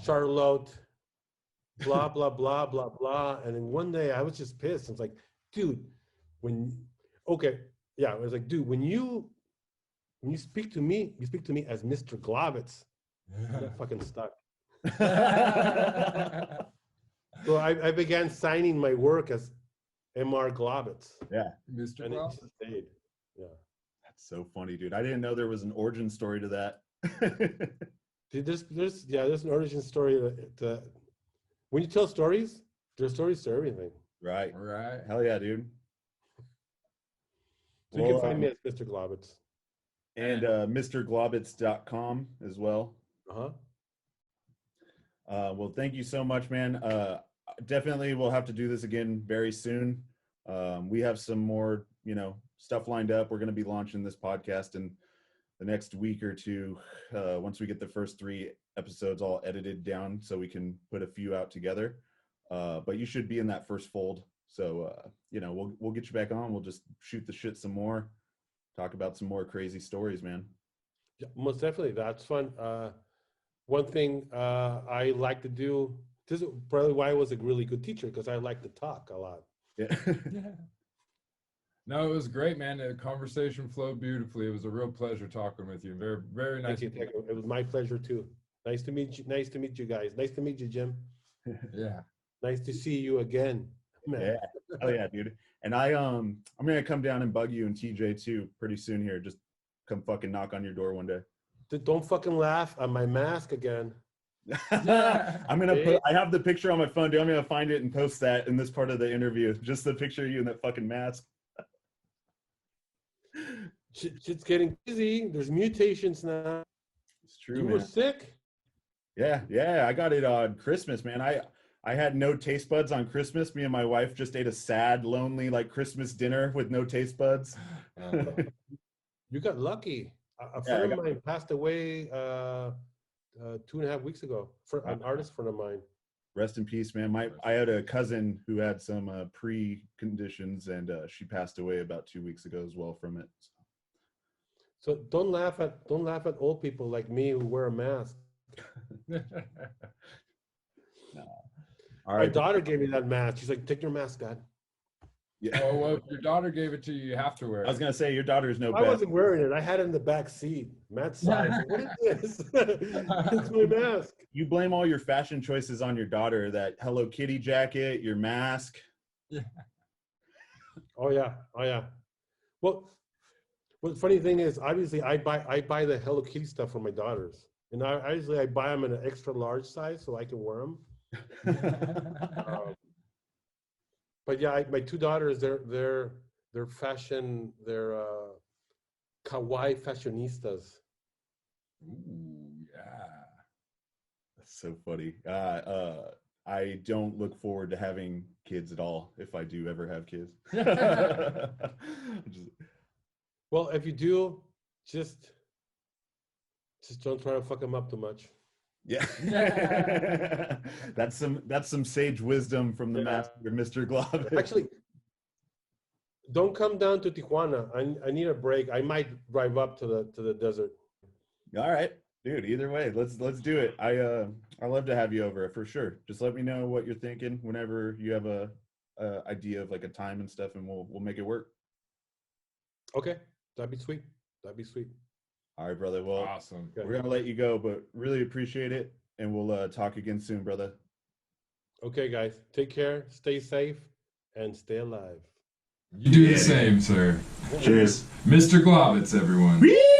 Charlotte, blah blah blah blah blah. And then one day I was just pissed. It's like, dude, okay, yeah, I was like, dude, when you speak to me, you speak to me as Mr. Glaubitz. I'm fucking stuck. So I began signing my work as Mr. Glaubitz. Yeah. Mr. And it Glaubitz? just stayed. Yeah. That's so funny, dude. I didn't know there was an origin story to that. Dude, there's an origin story to when you tell stories, there's stories to everything. Right. All right. Hell yeah, dude. So you can find me as Mr. Glaubitz. And MrGlaubitz.com as well. Uh-huh. Well, thank you so much, man. Definitely we'll have to do this again very soon. We have some more, stuff lined up. We're going to be launching this podcast in the next week or two, once we get the first 3 episodes all edited down so we can put a few out together. But you should be in that first fold. So, we'll get you back on. We'll just shoot the shit some more, talk about some more crazy stories, man. Yeah, most definitely. That's fun. One thing I like to do, this is probably why I was a really good teacher, because I like to talk a lot. Yeah. Yeah. No, it was great, man. The conversation flowed beautifully. It was a real pleasure talking with you. Very, very nice. Thank you. It was my pleasure too. Nice to meet you. Nice to meet you guys. Nice to meet you, Jim. Yeah. Nice to see you again, man. Yeah. Oh yeah, dude. And I'm gonna come down and bug you and TJ too pretty soon here. Just come fucking knock on your door one day. Don't fucking laugh at my mask again. I'm gonna I have the picture on my phone, dude. I'm gonna find it and post that in this part of the interview. Just the picture of you in that fucking mask. Shit's getting busy. There's mutations now. It's true, You man. were sick? Yeah. I got it on Christmas, man. I had no taste buds on Christmas. Me and my wife just ate a sad, lonely, like Christmas dinner with no taste buds. You got lucky. A Yeah, friend of mine passed away 2.5 weeks ago. An artist friend of mine. Rest in peace, man. I had a cousin who had some pre-conditions, and she passed away about 2 weeks ago as well from it. So don't laugh at old people like me who wear a mask. No. All My right. daughter gave me that mask. She's like, "Take your mask, Dad." Yeah. Oh, well, if your daughter gave it to you, you have to wear it. I was gonna say your daughter's no I bet. wasn't wearing it. I had it in the back seat. Matt's side. What is this? It's my mask. You blame all your fashion choices on your daughter. That Hello Kitty jacket, your mask. Yeah. Oh yeah. Well, the funny thing is, obviously, I buy the Hello Kitty stuff for my daughters, and I buy them in an extra large size so I can wear them. But yeah, my 2 daughters, they're fashion, they're kawaii fashionistas. Ooh, yeah. That's so funny. I don't look forward to having kids at all if I do ever have kids. Well, if you do, just don't try to fuck them up too much. Yeah. That's some sage wisdom from the master, Mr. Glaubitz. Actually, don't come down to Tijuana. I need a break. I might drive up to the desert. All right, dude. Either way, let's do it. I love to have you over for sure. Just let me know what you're thinking whenever you have a idea of like a time and stuff, and we'll make it work. Okay, that'd be sweet. All right, brother. Well, Awesome. we're gonna let you go, but really appreciate it. and we'll talk again soon, brother. Okay, guys, take care, stay safe, and stay alive. You do the same, sir. Cheers. Mr. Glaubitz, everyone. Whee!